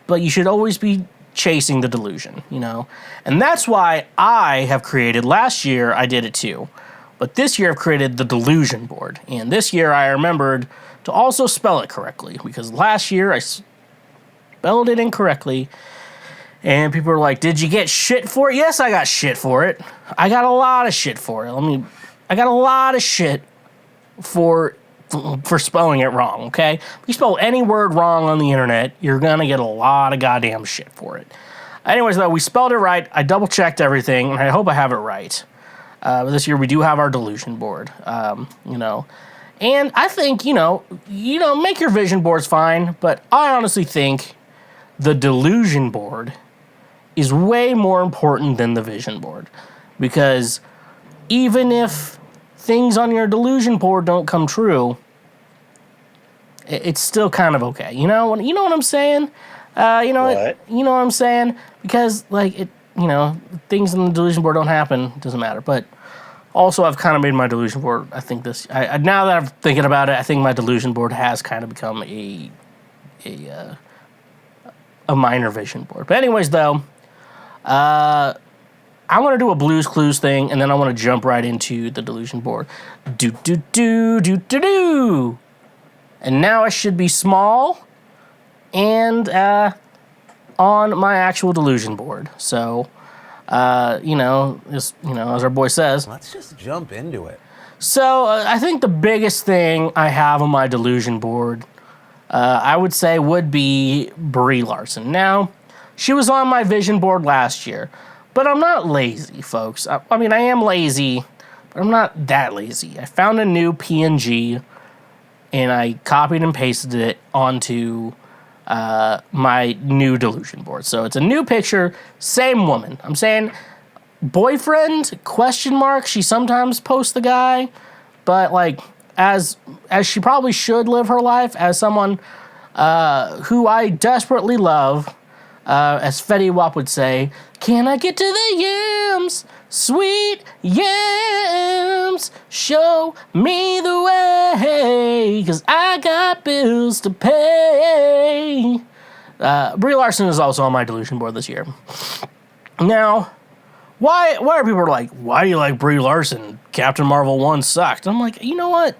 but you should always be chasing the delusion, you know? And that's why I have created, last year I did it too, but this year I've created the delusion board. And this year I remembered to also spell it correctly, because last year I spelled it incorrectly, and people were like, did you get shit for it? Yes, I got shit for it. I got a lot of shit for it. I got a lot of shit for spelling it wrong, okay? If you spell any word wrong on the internet, you're gonna get a lot of goddamn shit for it. Anyways, though, we spelled it right. I double-checked everything, and I hope I have it right. But this year we do have our delusion board, you know. And I think, you know, make your vision boards fine, but I honestly think the delusion board is way more important than the vision board. Because even if things on your delusion board don't come true, it's still kind of okay. You know what I'm saying? You know what I'm saying? Because like things on the delusion board don't happen. It doesn't matter. But also, I've kind of made my delusion board. I think now that I'm thinking about it, I think my delusion board has kind of become a minor vision board. But anyways, though, I want to do a Blue's Clues thing, and then I want to jump right into the delusion board. Do. And now I should be small and on my actual delusion board. So, as our boy says, let's just jump into it. So, I think the biggest thing I have on my delusion board, I would say, would be Brie Larson. Now, she was on my vision board last year, but I'm not lazy, folks. I am lazy, but I'm not that lazy. I found a new PNG, and I copied and pasted it onto my new delusion board. So it's a new picture, same woman. I'm saying boyfriend, ? She sometimes posts the guy, but like as she probably should live her life as someone who I desperately love, as Fetty Wap would say, can I get to the yams? Sweet yams, show me the way, 'cause I got bills to pay. Brie Larson is also on my delusion board this year. Now, why are people like, why do you like Brie Larson? Captain Marvel 1 sucked. I'm like, you know what?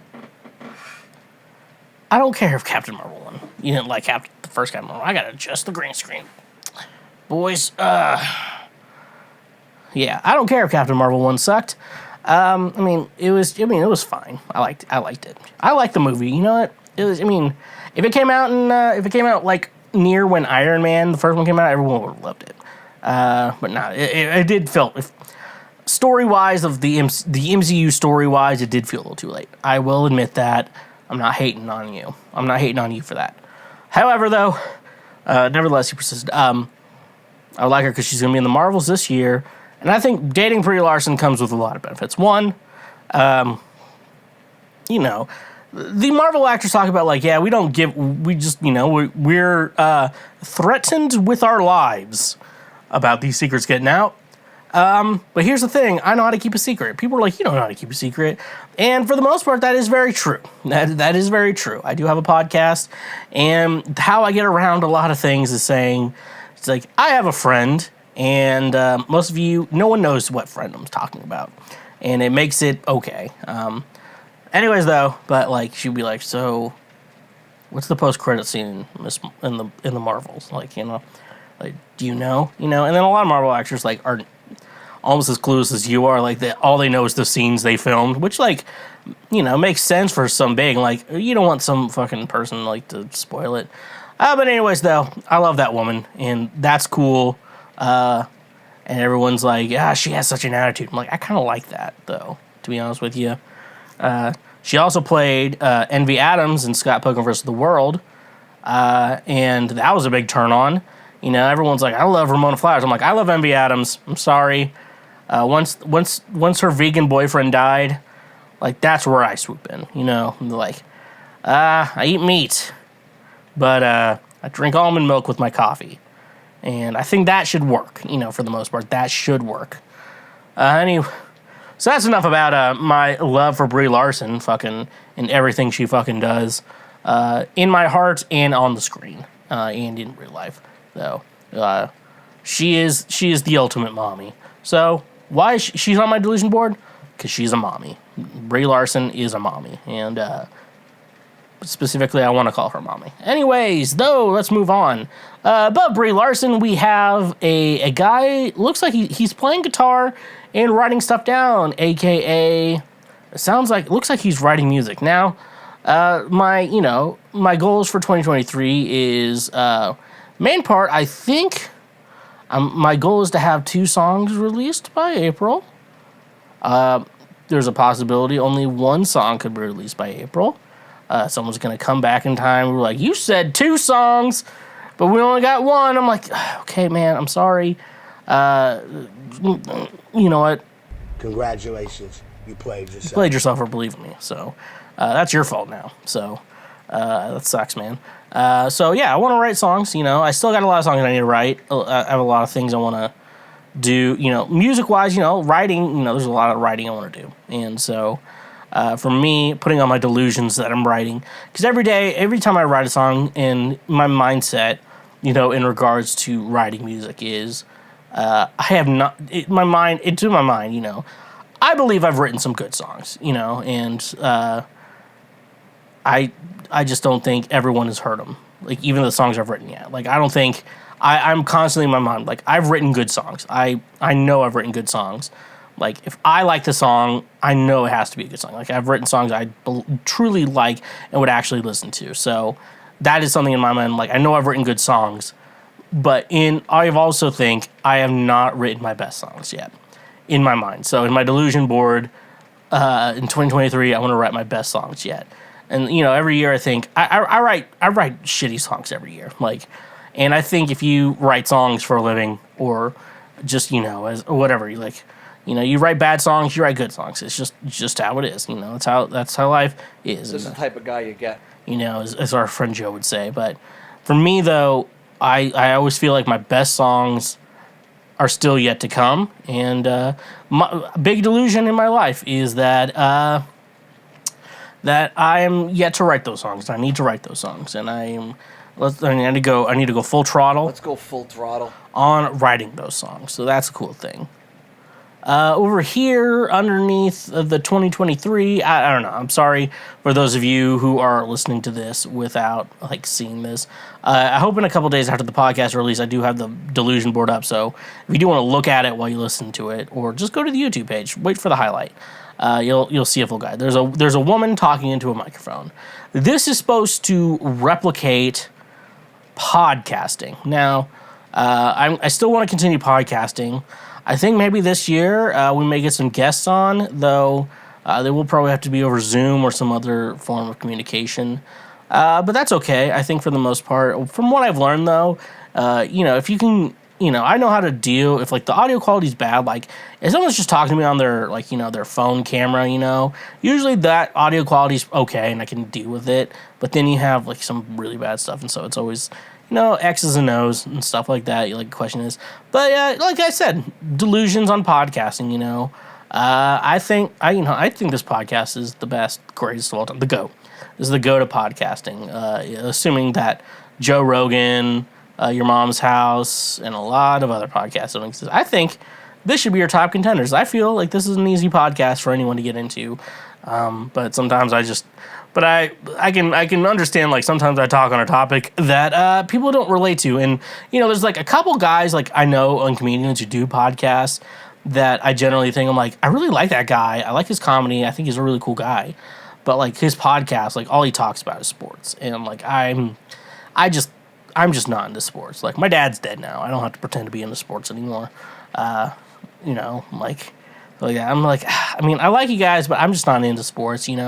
I don't care if Captain Marvel 1. You didn't like the first Captain Marvel. I gotta adjust the green screen. Boys, yeah, I don't care if Captain Marvel 1 sucked. It was fine. I liked it. I liked the movie. You know what? If it came out like near when Iron Man, the first one came out, everyone would have loved it. But no, it did feel, story-wise of the MCU story-wise, it did feel a little too late. I will admit that. I'm not hating on you. I'm not hating on you for that. However, though, Nevertheless, he persisted. I like her because she's going to be in the Marvels this year. And I think dating Brie Larson comes with a lot of benefits. One, you know, the Marvel actors talk about, like, yeah, we just, you know, we're threatened with our lives about these secrets getting out. But here's the thing. I know how to keep a secret. People are like, you don't know how to keep a secret. And for the most part, that is very true. That is very true. I do have a podcast, and how I get around a lot of things is saying, it's like, I have a friend, and most of you, no one knows what friend I'm talking about. And it makes it okay. Anyways, though, but, like, she'd be like, so, what's the post-credit scene in the Marvels? Like, you know, like, do you know? You know? And then a lot of Marvel actors, like, are almost as clueless as you are. Like, all they know is the scenes they filmed, which, like, you know, makes sense for some big, like, you don't want some fucking person, like, to spoil it. But anyways, though, I love that woman, and that's cool. And everyone's like, yeah, she has such an attitude. I'm like, I kind of like that, though, to be honest with you. She also played Envy Adams in Scott Pilgrim vs. the World, and that was a big turn on. You know, everyone's like, I love Ramona Flowers. I'm like, I love Envy Adams. I'm sorry. Once her vegan boyfriend died, like, that's where I swoop in. You know, like, I eat meat, but I drink almond milk with my coffee, and I think that should work. You know, for the most part, that should work. Anyway, so that's enough about my love for Brie Larson, fucking, and everything she fucking does, in my heart and on the screen, and in real life. Though, she is the ultimate mommy. So why is she's on my delusion board? Because she's a mommy. Brie Larson is a mommy, and specifically, I want to call her mommy. Anyways, though, let's move on. Above Brie Larson, we have a guy. Looks like he's playing guitar and writing stuff down, aka looks like he's writing music. Now, my goals for 2023 is main part. I think my goal is to have 2 songs released by April. There's a possibility only 1 song could be released by April. Someone's going to come back in time. We're like, you said 2 songs, but we only got 1. I'm like, okay, man, I'm sorry. You know what? Congratulations. You played yourself. You played yourself, or believe me. So that's your fault now. So that sucks, man. So yeah, I want to write songs. You know, I still got a lot of songs I need to write. I have a lot of things I want to do. You know, music-wise, you know, writing. You know, there's a lot of writing I want to do, and so. For me, putting on my delusions that I'm writing, because every time I write a song, and my mindset, you know, in regards to writing music is, I have not, into my mind, you know, I believe I've written some good songs, you know, and I just don't think everyone has heard them, like, even the songs I've written yet. Like, I don't think, I'm constantly in my mind, like, I've written good songs. I know I've written good songs. Like, if I like the song, I know it has to be a good song. Like, I've written songs I truly like and would actually listen to. So that is something in my mind. Like, I know I've written good songs, but I also think I have not written my best songs yet in my mind. So in my delusion board, in 2023, I want to write my best songs yet. And, you know, every year I think I write shitty songs every year. Like, and I think if you write songs for a living, or just, you know, or whatever, you like. You know, you write bad songs, you write good songs. It's just how it is. You know, that's how life is. This is the type of guy you get. You know, as our friend Joe would say. But for me, though, I always feel like my best songs are still yet to come. And my big delusion in my life is that that I am yet to write those songs. I need to write those songs, and I need to go full throttle. Let's go full throttle on writing those songs. So that's a cool thing. Over here, underneath the 2023, I don't know. I'm sorry for those of you who are listening to this without, like, seeing this. I hope in a couple days after the podcast release, I do have the delusion board up. So if you do want to look at it while you listen to it, or just go to the YouTube page, wait for the highlight. You'll see a full guide. There's a woman talking into a microphone. This is supposed to replicate podcasting. Now, I still want to continue podcasting. I think maybe this year we may get some guests on, though they will probably have to be over Zoom or some other form of communication. But that's okay, I think, for the most part. From what I've learned, though, if you can, I know how to deal if, like, the audio quality's bad. Like, if someone's just talking to me on their, like, their phone camera, usually that audio quality's okay and I can deal with it. But then you have, like, some really bad stuff, and so it's always, X's and O's and stuff like that. Like, the question is. But, like I said, delusions on podcasting, I think this podcast is the best, greatest of all time. The GOAT. This is the GOAT of podcasting. Assuming that Joe Rogan, Your Mom's House, and a lot of other podcasts don't exist. I think this should be your top contenders. I feel like this is an easy podcast for anyone to get into. But sometimes I can understand, like, sometimes I talk on a topic that people don't relate to. And, there's like a couple guys, like, I know on comedians who do podcasts that I generally think, I'm like, I really like that guy. I like his comedy. I think he's a really cool guy. But, like, his podcast, like, all he talks about is sports. And I'm like, I'm just not into sports. Like, my dad's dead now. I don't have to pretend to be into sports anymore. Like I'm like, I mean, I like you guys, but I'm just not into sports, to be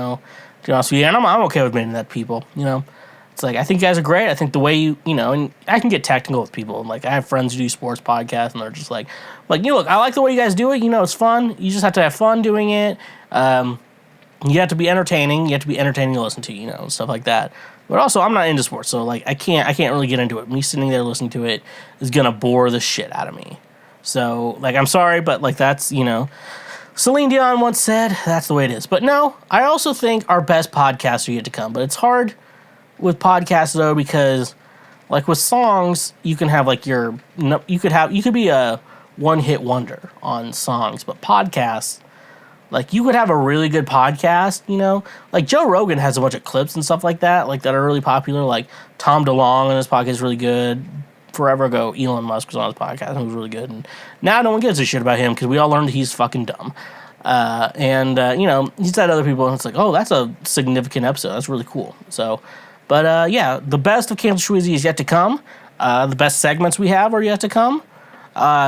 honest with you. And I'm okay with admitting that to people, It's like, I think you guys are great. I think the way and I can get technical with people. Like, I have friends who do sports podcasts, and they're just like, look, I like the way you guys do it. It's fun. You just have to have fun doing it. You have to be entertaining. You have to be entertaining to listen to, and stuff like that. But also, I'm not into sports, so, like, I can't really get into it. Me sitting there listening to it is gonna bore the shit out of me. So, like, I'm sorry, but, like, that's, Celine Dion once said, that's the way it is. But no, I also think our best podcasts are yet to come. But it's hard with podcasts, though, because, like, with songs, you can have, like, you could be a one-hit wonder on songs. But podcasts, like, you could have a really good podcast, Like, Joe Rogan has a bunch of clips and stuff like that are really popular. Like, Tom DeLonge and his podcast is really good. Forever ago, Elon Musk was on his podcast and it was really good. And now no one gives a shit about him because we all learned he's fucking dumb. He's had other people and it's like, oh, that's a significant episode. That's really cool. So, but the best of Camp Schweezy is yet to come. The best segments we have are yet to come.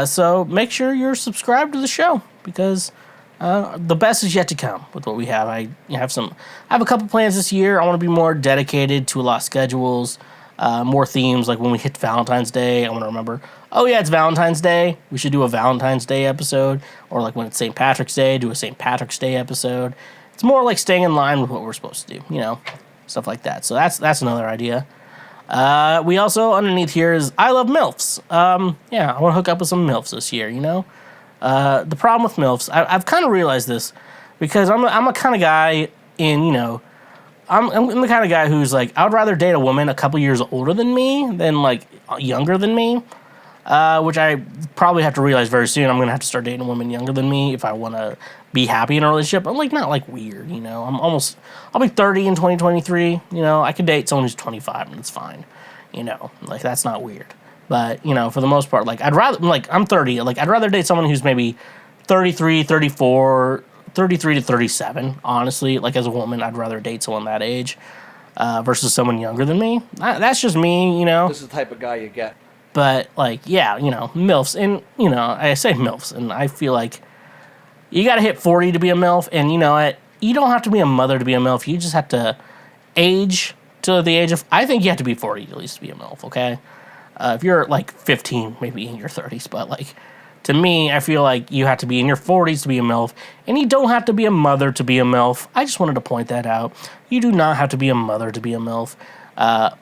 So make sure you're subscribed to the show because the best is yet to come with what we have. I have a couple plans this year. I want to be more dedicated to a lot of schedules, more themes. Like when we hit Valentine's Day, I want to remember, oh yeah, it's Valentine's Day. We should do a Valentine's Day episode. Or like when it's St. Patrick's Day, do a St. Patrick's Day episode. It's more like staying in line with what we're supposed to do, stuff like that. So that's another idea. We also, underneath here is I love MILFs. I want to hook up with some MILFs this year, The problem with MILFs, I've kind of realized this because I'm a kind of guy I'm the kind of guy who's like, I would rather date a woman a couple years older than me than like younger than me, which I probably have to realize very soon. I'm going to have to start dating a woman younger than me if I want to be happy in a relationship. I'm like, not like weird, I'll be 30 in 2023, I could date someone who's 25 and it's fine, like that's not weird. But, for the most part, like, I'm 30. Like, I'd rather date someone who's maybe 33, 34, 33 to 37, honestly. Like, as a woman, I'd rather date someone that age versus someone younger than me. That's just me, This is the type of guy you get. But, like, yeah, MILFs. And, I say MILFs, and I feel like you got to hit 40 to be a MILF. And, you know what? You don't have to be a mother to be a MILF. You just have to age to the age of... I think you have to be 40 at least to be a MILF, okay? If you're like 15, maybe in your 30s, but like to me, I feel like you have to be in your 40s to be a MILF, and you don't have to be a mother to be a MILF. I just wanted to point that out. You do not have to be a mother to be a MILF.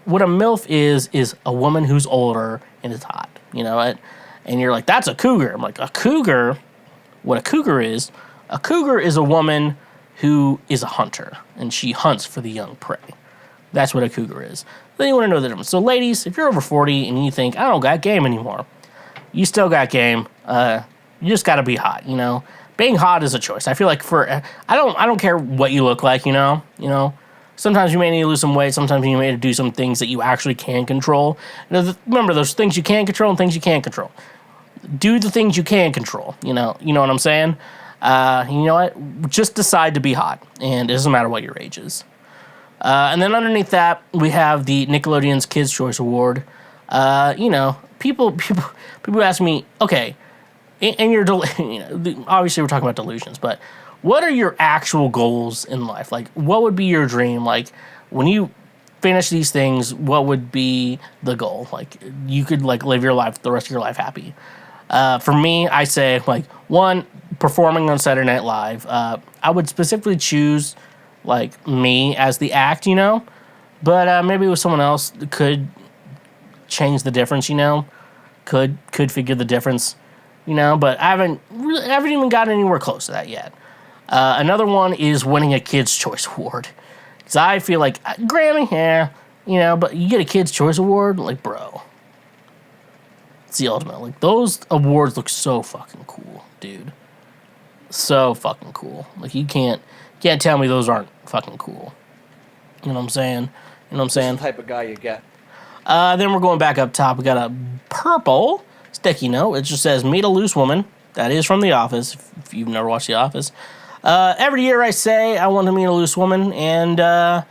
What a MILF is a woman who's older and is hot, and you're like, that's a cougar. I'm like, a cougar? What a cougar is a woman who is a hunter, and she hunts for the young prey. That's what a cougar is. Then you want to know the difference. So, ladies, if you're over 40 and you think, I don't got game anymore, you still got game. You just got to be hot, Being hot is a choice. I feel like I don't care what you look like, Sometimes you may need to lose some weight. Sometimes you may need to do some things that you actually can control. Remember, there's things you can control and things you can't control. Do the things you can control, You know what I'm saying? You know what? Just decide to be hot, and it doesn't matter what your age is. And then underneath that, we have the Nickelodeon's Kids' Choice Award. People ask me, okay, and you're, obviously we're talking about delusions, but what are your actual goals in life? Like, what would be your dream? Like, when you finish these things, what would be the goal? Like, you could like live your life, the rest of your life happy. For me, I say like one, performing on Saturday Night Live. I would specifically choose like me as the act, you know, but maybe with someone else could change the difference, you know, could figure the difference, you know. But I haven't even gotten anywhere close to that yet. Another one is winning a Kids' Choice Award. Because I feel like, Grammy, yeah, you know, but you get a Kids' Choice Award, like, bro. It's the ultimate. Like, those awards look so fucking cool, dude. So fucking cool. Like, you can't tell me those aren't fucking cool. You know what I'm saying? You know what I'm saying? That's the type of guy you get. Then we're going back up top. We got a purple sticky note. It just says, meet a loose woman. That is from The Office, if you've never watched The Office. Every year I say I want to meet a loose woman, and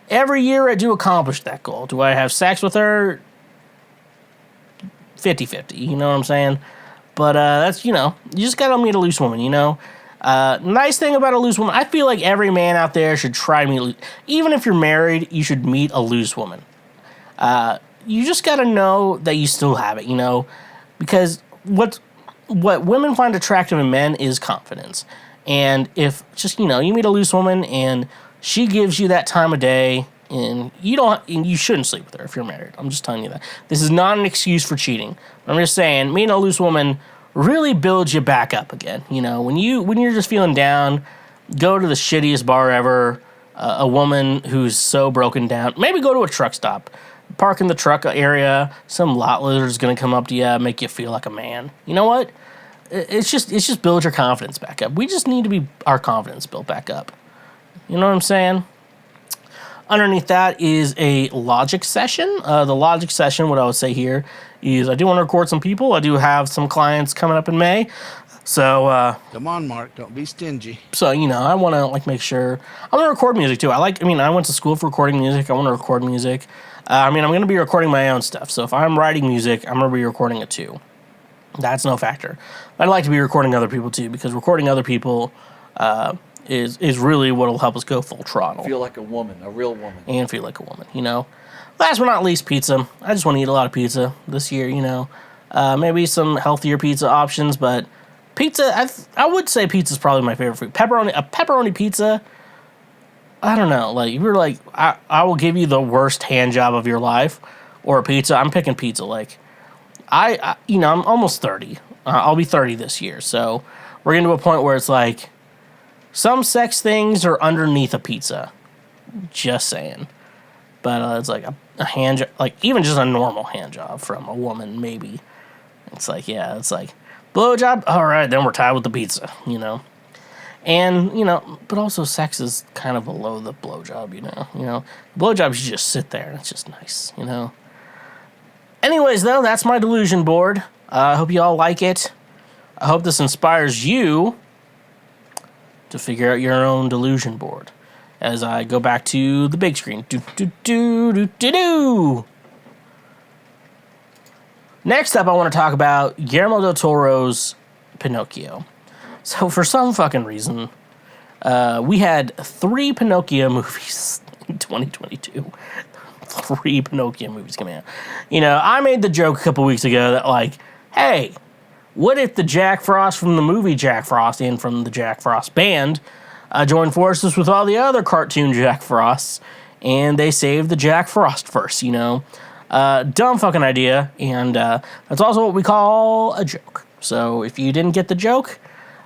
every year I do accomplish that goal. Do I have sex with her? 50-50, you know what I'm saying? But that's, you know, you just gotta meet a loose woman, you know? Nice thing about a loose woman, I feel like every man out there should try to meet, even if you're married, you should meet a loose woman. You just gotta know that you still have it, you know? Because what women find attractive in men is confidence. And if just, you know, you meet a loose woman and she gives you that time of day, and you shouldn't sleep with her if you're married. I'm just telling you that. This is not an excuse for cheating. I'm just saying, meeting a loose woman really builds you back up again. You know, when you're just feeling down, go to the shittiest bar ever. A woman who's so broken down. Maybe go to a truck stop. Park in the truck area. Some lot lizard's gonna come up to you, make you feel like a man. You know what? It's just build your confidence back up. We just need to be our confidence built back up. You know what I'm saying? Underneath that is a logic session. The logic session, what I would say here is I do want to record some people. I do have some clients coming up in May. So Come on, Mark. Don't be stingy. so, you know, I want to like make sure I want to record music too. I went to school for recording music. I want to record music. I'm going to be recording my own stuff. So if I'm writing music, I'm going to be recording it too. That's no factor. I'd like to be recording other people too, because recording other people is really what will help us go full throttle. Feel like a woman, a real woman. And feel like a woman, you know. Last but not least, pizza. I just want to eat a lot of pizza this year, you know. Maybe some healthier pizza options, but pizza, I would say pizza is probably my favorite food. A pepperoni pizza, I don't know. Like, if you're like, I will give you the worst hand job of your life, or a pizza, I'm picking pizza. Like, I'm almost 30. I'll be 30 this year, so we're getting to a point where it's like, some sex things are underneath a pizza. Just saying. But it's like a hand job, like even just a normal hand job from a woman, maybe. It's like, yeah, it's like, blowjob? All right, then we're tied with the pizza, you know? And, you know, but also sex is kind of below the blowjob, you know? You know, blowjob, you just sit there and it's just nice, you know? Anyways, though, that's my delusion board. I hope you all like it. I hope this inspires you to figure out your own delusion board as I go back to the big screen. Next up, I want to talk about Guillermo del Toro's Pinocchio. So for some fucking reason, we had 3 Pinocchio movies in 2022. 3 Pinocchio movies coming out. You know, I made the joke a couple weeks ago that, like, hey, what if the Jack Frost from the movie Jack Frost and from the Jack Frost band joined forces with all the other cartoon Jack Frosts, and they saved the Jack Frost verse, you know? Dumb fucking idea, and that's also what we call a joke. So if you didn't get the joke,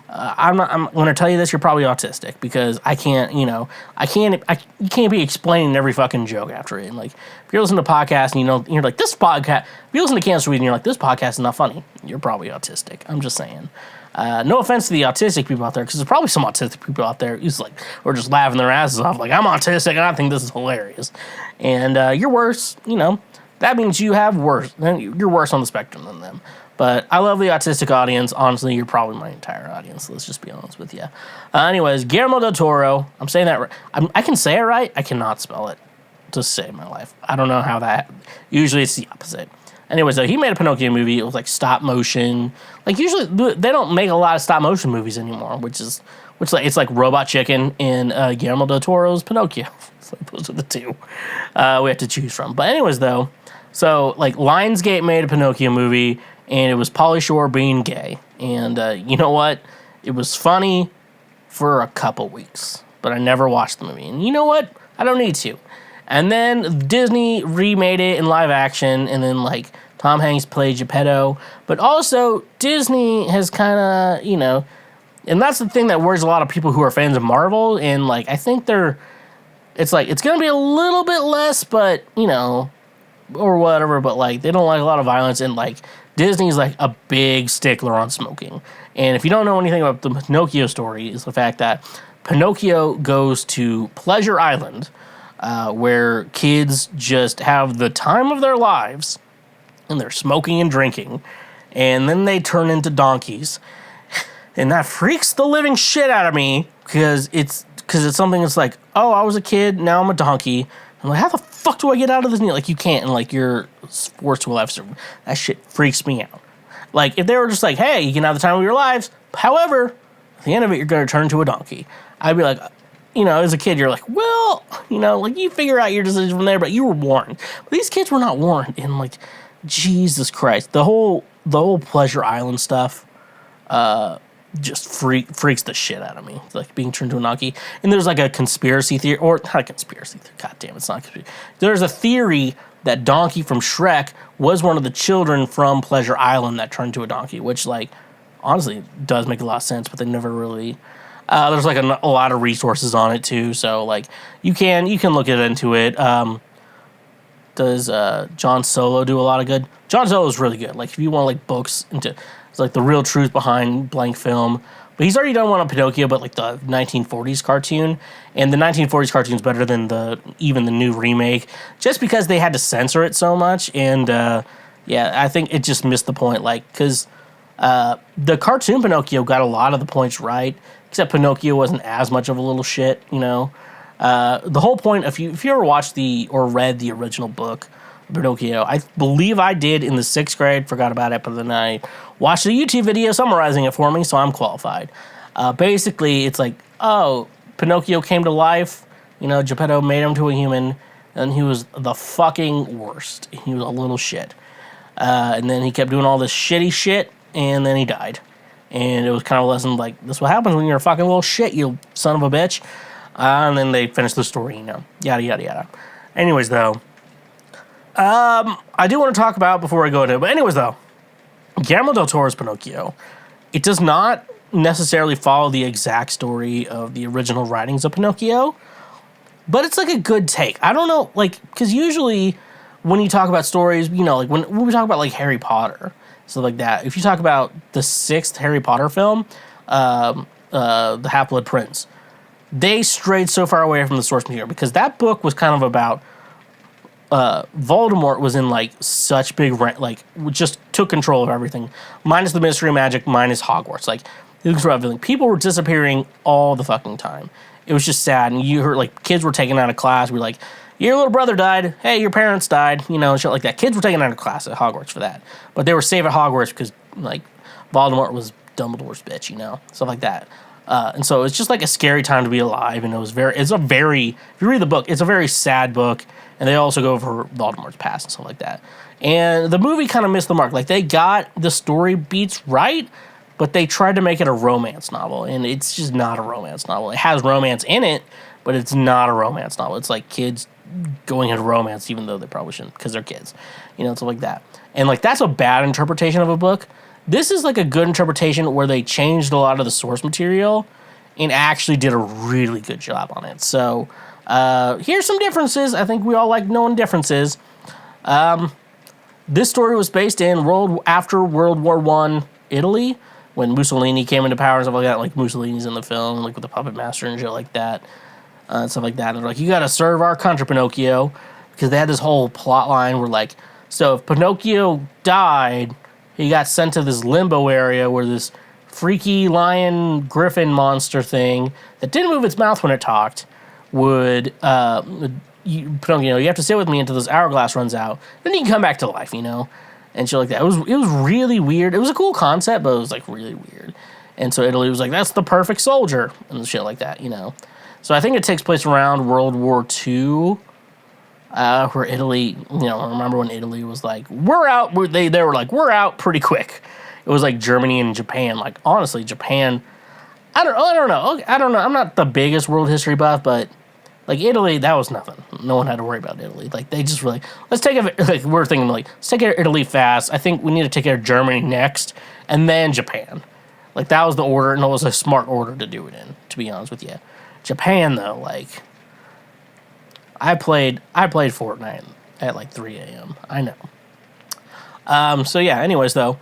I'm going to tell you this, you're probably autistic, because I can't, you know, you can't be explaining every fucking joke after it. And like, if you're listening to podcasts and you know, you're like, this podcast, if you listen to Cancer Weed and you're like, this podcast is not funny, you're probably autistic. I'm just saying. No offense to the autistic people out there, because there's probably some autistic people out there who's like, or just laughing their asses off, like, I'm autistic and I think this is hilarious. And you're worse, you know, that means you have worse, you're worse on the spectrum than them. But I love the autistic audience. Honestly, you're probably my entire audience. Let's just be honest with you. Anyways, Guillermo del Toro. I'm saying that right. I can say it right. I cannot spell it to save my life. I don't know how that. Usually it's the opposite. Anyway, so he made a Pinocchio movie. It was like stop motion. Like usually they don't make a lot of stop motion movies anymore, which like it's like Robot Chicken and Guillermo del Toro's Pinocchio. So those are the two we have to choose from. But anyways, though, so like Lionsgate made a Pinocchio movie, and it was Pauly Shore being gay. And you know what? It was funny for a couple weeks, but I never watched the movie. And you know what? I don't need to. And then Disney remade it in live action, and then like Tom Hanks played Geppetto. But also Disney has kind of, you know, and that's the thing that worries a lot of people who are fans of Marvel. And like I think it's like it's gonna be a little bit less, but you know, or whatever. But like they don't like a lot of violence, and like Disney's like a big stickler on smoking. And if you don't know anything about the Pinocchio story, is the fact that Pinocchio goes to Pleasure Island, where kids just have the time of their lives, and they're smoking and drinking, and then they turn into donkeys, and that freaks the living shit out of me because it's something that's like, oh, I was a kid, now I'm a donkey. I'm like, how the fuck do I get out of this? Like, you can't, and like you're forced to a life. That shit freaks me out. Like, if they were just like, hey, you can have the time of your lives, however, at the end of it, you're going to turn into a donkey. I'd be like, you know, as a kid, you're like, well, you know, like you figure out your decision from there, but you were warned. But these kids were not warned, and like, Jesus Christ, the whole Pleasure Island stuff, just freaks the shit out of me. Like being turned into a donkey. And there's like a conspiracy theory, or not a conspiracy theory. God damn, it's not a conspiracy. There's a theory that Donkey from Shrek was one of the children from Pleasure Island that turned to a donkey, which like honestly does make a lot of sense, but they never really. There's like a lot of resources on it too, so like you can look into it. Does John Solo do a lot of good? John Solo is really good. Like if you want like books into it's like the real truth behind blank film. But he's already done one on Pinocchio, but like the 1940s cartoon, and the 1940s cartoon is better than even the new remake, just because they had to censor it so much. And yeah, I think it just missed the point. Like because the cartoon Pinocchio got a lot of the points right, except Pinocchio wasn't as much of a little shit, you know. The whole point, if you ever watched or read the original book, Pinocchio, I believe I did in the 6th grade, forgot about it, but then I watched a YouTube video summarizing it for me, so I'm qualified. Basically, it's like, oh, Pinocchio came to life, you know, Geppetto made him to a human, and he was the fucking worst. He was a little shit. And then he kept doing all this shitty shit, and then he died. And it was kind of a lesson like, this is what happens when you're a fucking little shit, you son of a bitch. And then they finished the story, you know, yada, yada, yada. Anyways, though, I do want to talk about before I go into it, but anyways, though, Guillermo del Toro's Pinocchio, it does not necessarily follow the exact story of the original writings of Pinocchio, but it's like a good take. I don't know, like, because usually when you talk about stories, you know, like when we talk about like Harry Potter, stuff like that, if you talk about the 6th Harry Potter film, the Half-Blood Prince, they strayed so far away from the source material because that book was kind of about Voldemort was in like such big like just took control of everything, minus the Ministry of Magic, minus Hogwarts. Like he took control of everything. People were disappearing all the fucking time. It was just sad, and you heard like kids were taken out of class. We were like, your little brother died. Hey, your parents died. You know, shit like that. Kids were taken out of class at Hogwarts for that, but they were safe at Hogwarts because like Voldemort was Dumbledore's bitch. You know, stuff like that. And so it's just like a scary time to be alive, and if you read the book, it's a very sad book, and they also go over Voldemort's past and stuff like that. And the movie kind of missed the mark. Like, they got the story beats right, but they tried to make it a romance novel, and it's just not a romance novel. It has romance in it, but it's not a romance novel. It's like kids going into romance, even though they probably shouldn't, because they're kids, you know, stuff like that. And like, that's a bad interpretation of a book. This is like a good interpretation where they changed a lot of the source material and actually did a really good job on it. So here's some differences. I think we all like knowing differences. This story was based in after World War I Italy, when Mussolini came into power and stuff like that. Like Mussolini's in the film, like with the puppet master and shit like that, and stuff like that. And they're like, you got to serve our country, Pinocchio, because they had this whole plot line where like, so if Pinocchio died, he got sent to this limbo area where this freaky lion griffin monster thing that didn't move its mouth when it talked would, Pinocchio, you have to sit with me until this hourglass runs out. Then you can come back to life, you know? and shit like that. It was really weird. It was a cool concept, but it was like really weird. And so Italy was like, that's the perfect soldier and shit like that, you know. So I think it takes place around World War II, where Italy, you know, I remember when Italy was like, we're out. They were like, we're out pretty quick. It was like Germany and Japan. Like, honestly, Japan, I don't know. I'm not the biggest world history buff, but like Italy, that was nothing. No one had to worry about Italy. Like, they just really, let's take care of, like, we're thinking like, let's take care of Italy fast. I think we need to take care of Germany next, and then Japan. Like, that was the order, and it was a smart order to do it in, to be honest with you. Japan, though, like, I played Fortnite at like 3 a.m. I know. So yeah, anyways, though,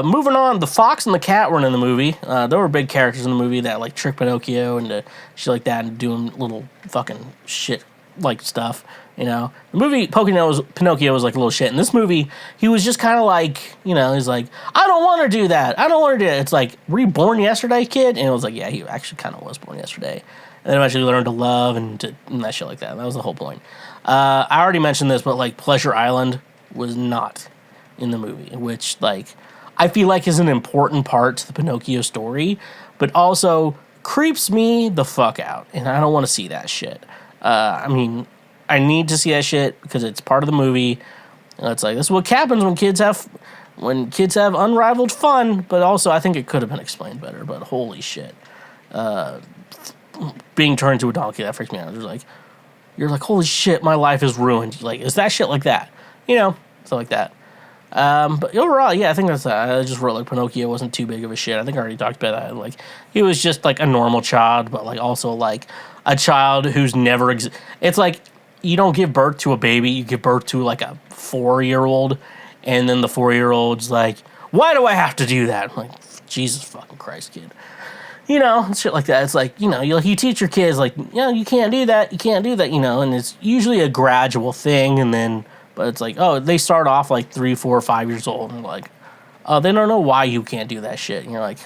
moving on, the fox and the cat were in the movie. There were big characters in the movie that like trick Pinocchio and shit like that and doing little fucking shit like stuff, you know. The movie Pinocchio was like a little shit. In this movie, he was just kind of like, you know, he's like, I don't want to do that. I don't want to do it. It's like, were you born yesterday, kid? And it was like, yeah, he actually kind of was born yesterday. And then eventually learned to love and that shit like that. That was the whole point. I already mentioned this, but like Pleasure Island was not in the movie, which like I feel like is an important part to the Pinocchio story, but also creeps me the fuck out, and I don't want to see that shit. I mean, I need to see that shit because it's part of the movie. And it's like, this is what happens when kids have unrivaled fun, but also I think it could have been explained better, but holy shit. Being turned into a donkey, that freaks me out. You're like, holy shit, my life is ruined. Like, is that shit like that? You know, stuff like that. But overall, yeah, I think that's that. I just wrote like Pinocchio wasn't too big of a shit. I think I already talked about that. Like, he was just like a normal child, but like also like a child who's never it's like you don't give birth to a baby, you give birth to like a 4-year-old, and then the 4-year-old's like, why do I have to do that? I'm like, Jesus fucking Christ, kid. You know, shit like that. It's like, you know, you teach your kids, like, you know, you can't do that, you know, and it's usually a gradual thing, and then, but it's like, oh, they start off like 3, 4, 5 years old, and like, oh, they don't know why you can't do that shit, and you're like,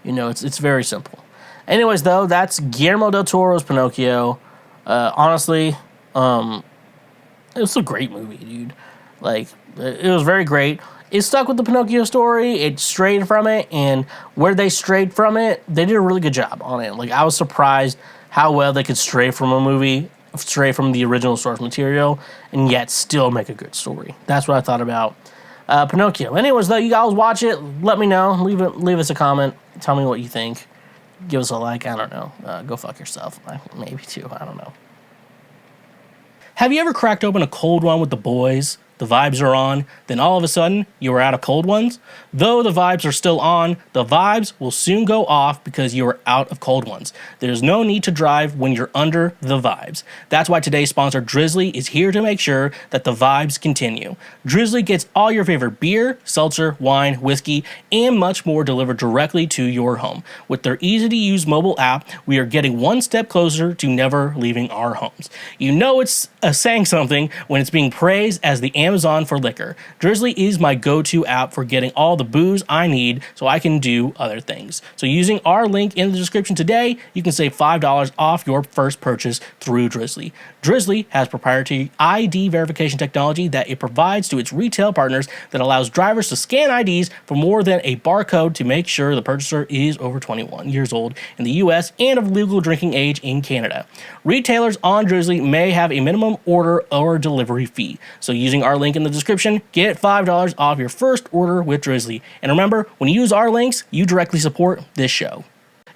you know, it's very simple. Anyways, though, that's Guillermo del Toro's Pinocchio. Honestly, it was a great movie, dude. Like, it was very great. It stuck with the Pinocchio story. It strayed from it, and where they strayed from it, they did a really good job on it. Like, I was surprised how well they could stray from a movie, stray from the original source material, and yet still make a good story. That's what I thought about Pinocchio. Anyways, though, you guys watch it. Let me know. Leave us a comment. Tell me what you think. Give us a like. I don't know. Go fuck yourself. Maybe too. I don't know. Have you ever cracked open a cold one with the boys? The vibes are on, then all of a sudden, you are out of cold ones? Though the vibes are still on, the vibes will soon go off because you are out of cold ones. There's no need to drive when you're under the vibes. That's why today's sponsor, Drizly, is here to make sure that the vibes continue. Drizly gets all your favorite beer, seltzer, wine, whiskey, and much more delivered directly to your home. With their easy-to-use mobile app, we are getting one step closer to never leaving our homes. You know it's saying something when it's being praised as the Amazon for liquor. Drizly is my go-to app for getting all the booze I need so I can do other things. So using our link in the description today, you can save $5 off your first purchase through Drizly. Drizly has proprietary ID verification technology that it provides to its retail partners that allows drivers to scan IDs for more than a barcode to make sure the purchaser is over 21 years old in the US and of legal drinking age in Canada. Retailers on Drizly may have a minimum order or delivery fee. So using our link in the description, get $5 off your first order with Drizly. And remember, when you use our links, you directly support this show.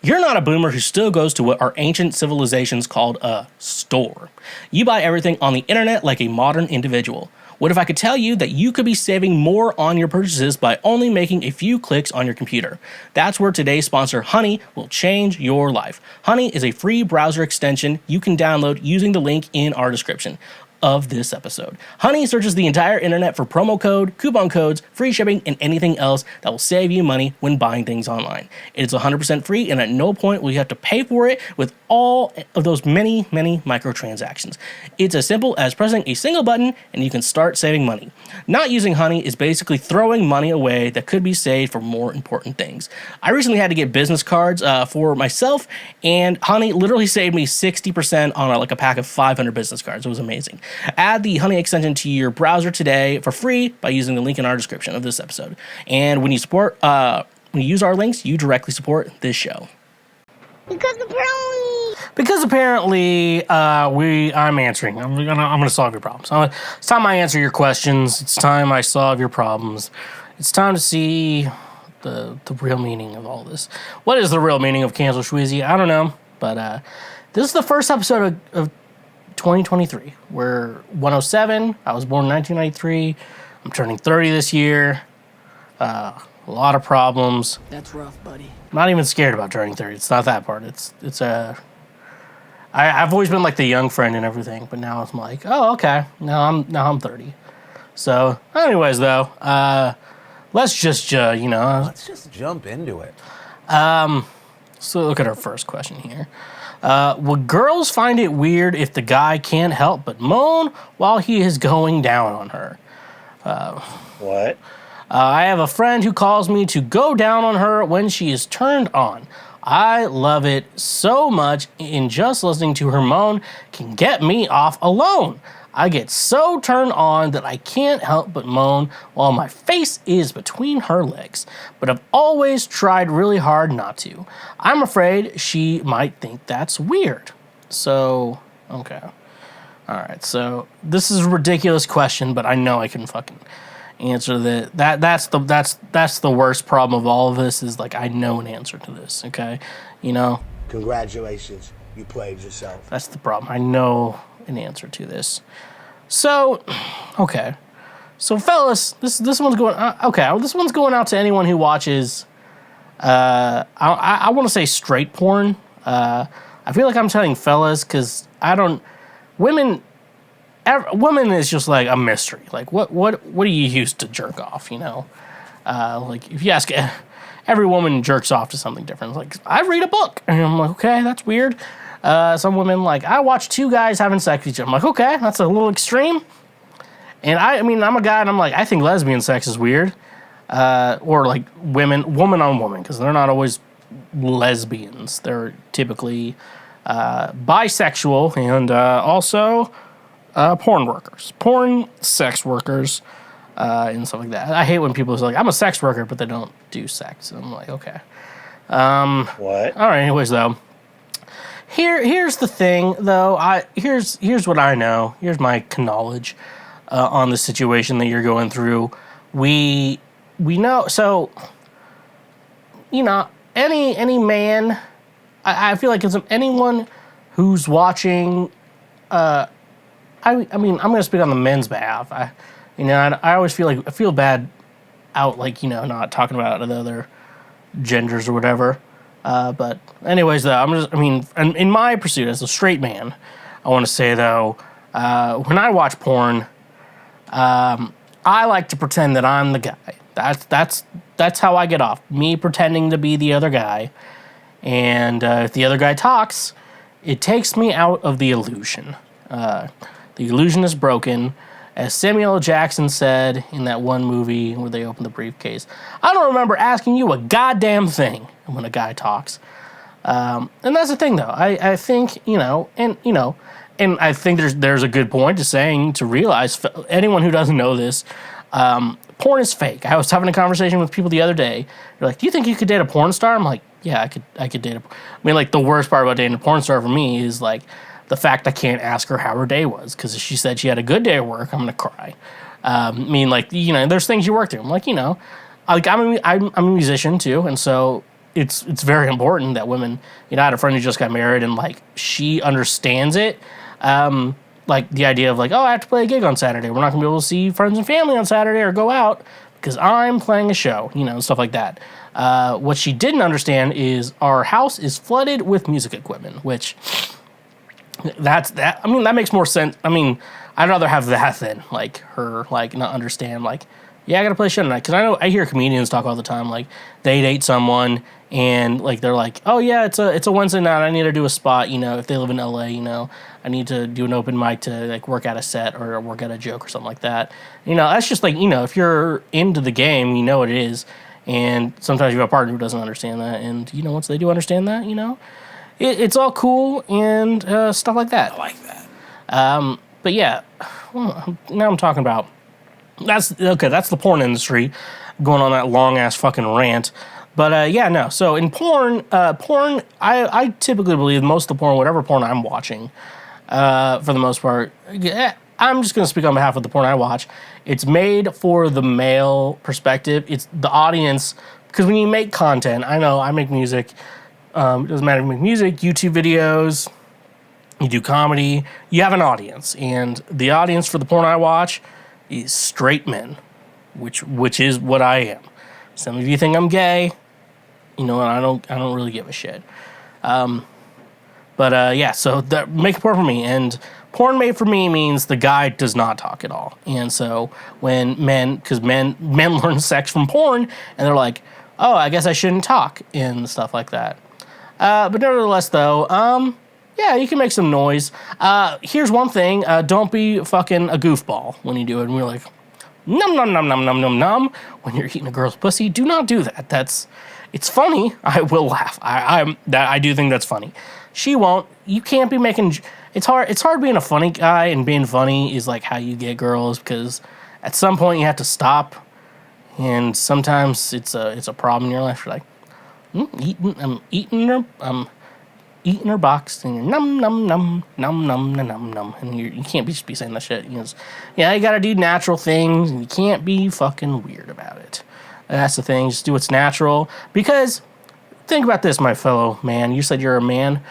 You're not a boomer who still goes to what our ancient civilizations called a store. You buy everything on the internet like a modern individual. What if I could tell you that you could be saving more on your purchases by only making a few clicks on your computer? That's where today's sponsor, Honey, will change your life. Honey is a free browser extension you can download using the link in our description of this episode. Honey searches the entire internet for promo code, coupon codes, free shipping, and anything else that will save you money when buying things online. It's 100% free, and at no point will you have to pay for it, with all of those many, many microtransactions. It's as simple as pressing a single button and you can start saving money. Not using Honey is basically throwing money away that could be saved for more important things. I recently had to get business cards for myself, and Honey literally saved me 60% on a pack of 500 business cards. It was amazing. Add the Honey extension to your browser today for free by using the link in our description of this episode. And when you use our links, you directly support this show. Because apparently, I'm answering. I'm gonna solve your problems. It's time I answer your questions. It's time I solve your problems. It's time to see the real meaning of all this. What is the real meaning of cancel Schweezy? I don't know, but this is the first episode of 2023. We're 107. I was born in 1993. I'm turning 30 this year. A lot of problems. That's rough, buddy. I'm not even scared about turning 30. It's not that part. I've always been like the young friend and everything, but now I'm like, oh, okay. Now I'm 30. So, anyways, though, let's just Let's just jump into it. So look at our first question here. Would girls find it weird if the guy can't help but moan while he is going down on her? What? I have a friend who calls me to go down on her when she is turned on. I love it so much, and just listening to her moan can get me off alone. I get so turned on that I can't help but moan while my face is between her legs, but I've always tried really hard not to. I'm afraid she might think that's weird. So, okay. Alright, so this is a ridiculous question, but I know I can fucking answer that. That's the worst problem of all of this, is like I know an answer to this, okay? Congratulations, you played yourself. That's the problem. I know an answer to this. So, okay. So, fellas, this one's going. This one's going out to anyone who watches. I want to say straight porn. I feel like I'm telling fellas because I don't. Women is just like a mystery. Like what do you use to jerk off? Like if you ask. Every woman jerks off to something different. It's like, I read a book. And I'm like, okay, that's weird. Some women, like, I watch two guys having sex with each other. I'm like, okay, that's a little extreme. And I'm a guy, and I'm like, I think lesbian sex is weird. Or, like, woman on woman, because they're not always lesbians. They're typically bisexual and also porn sex workers. And stuff like that. I hate when people say, like, I'm a sex worker, but they don't do sex. And I'm like, okay. What? All right, anyways, though. Here's the thing, though. Here's what I know. Here's my knowledge on the situation that you're going through. We know, so, any man, I feel like it's anyone who's watching, I mean, I'm going to speak on the men's behalf. I always feel bad out, like, not talking about the other genders or whatever. But anyways, though, in my pursuit as a straight man, I want to say, though, when I watch porn, I like to pretend that I'm the guy. That's how I get off. Me pretending to be the other guy. And if the other guy talks, it takes me out of the illusion. The illusion is broken. As Samuel L. Jackson said in that one movie where they opened the briefcase, I don't remember asking you a goddamn thing when a guy talks. And that's the thing, though. I think, and I think there's a good point to realize, anyone who doesn't know this, porn is fake. I was having a conversation with people the other day. They're like, do you think you could date a porn star? I'm like, yeah, I could date like, the worst part about dating a porn star for me is, like, the fact I can't ask her how her day was, because if she said she had a good day at work, I'm gonna cry. There's things you work through. I'm like, I'm a musician too, and so it's very important that women. I had a friend who just got married, and like she understands it. Like the idea of like, oh, I have to play a gig on Saturday. We're not gonna be able to see friends and family on Saturday or go out because I'm playing a show, stuff like that. What she didn't understand is our house is flooded with music equipment, which. That makes more sense. I'd rather have that than like her like not understand like yeah, I gotta play a show tonight. Because I hear comedians talk all the time, like, they date someone, and, like, they're like, oh, yeah, it's a Wednesday night, I need to do a spot, if they live in LA, I need to do an open mic to, like, work out a set or work out a joke or something like that. That's just, like, if you're into the game, you know what it is, and sometimes you have a partner who doesn't understand that, and, once they do understand that, it's all cool and stuff like that. I like that. But yeah, well, now I'm talking about that's the porn industry going on that long ass fucking rant. But yeah, no. So in porn, I typically believe most of the porn, whatever porn I'm watching, for the most part, I'm just gonna speak on behalf of the porn I watch. It's made for the male perspective. It's the audience, because when you make content, I know I make music. It doesn't matter if you make music, YouTube videos, you do comedy, you have an audience, and the audience for the porn I watch is straight men, which is what I am. Some of you think I'm gay, and I don't really give a shit. But yeah, so make porn for me, and porn made for me means the guy does not talk at all. And so when men learn sex from porn, and they're like, oh, I guess I shouldn't talk and stuff like that. But nevertheless, though, yeah, you can make some noise. Here's one thing. Don't be fucking a goofball when you do it. And we're like, num, num, num, num, num, num, num. When you're eating a girl's pussy, do not do that. It's funny. I will laugh. I do think that's funny. She won't. You can't be making... It's hard being a funny guy, and being funny is like how you get girls, because at some point you have to stop, and sometimes it's a problem in your life. You're like, I'm eating her box, and you're num num num num num num num num, and you can't just be saying that shit. You gotta do natural things, and you can't be fucking weird about it. That's the thing. Just do what's natural. Because think about this, my fellow man. You said you're a man.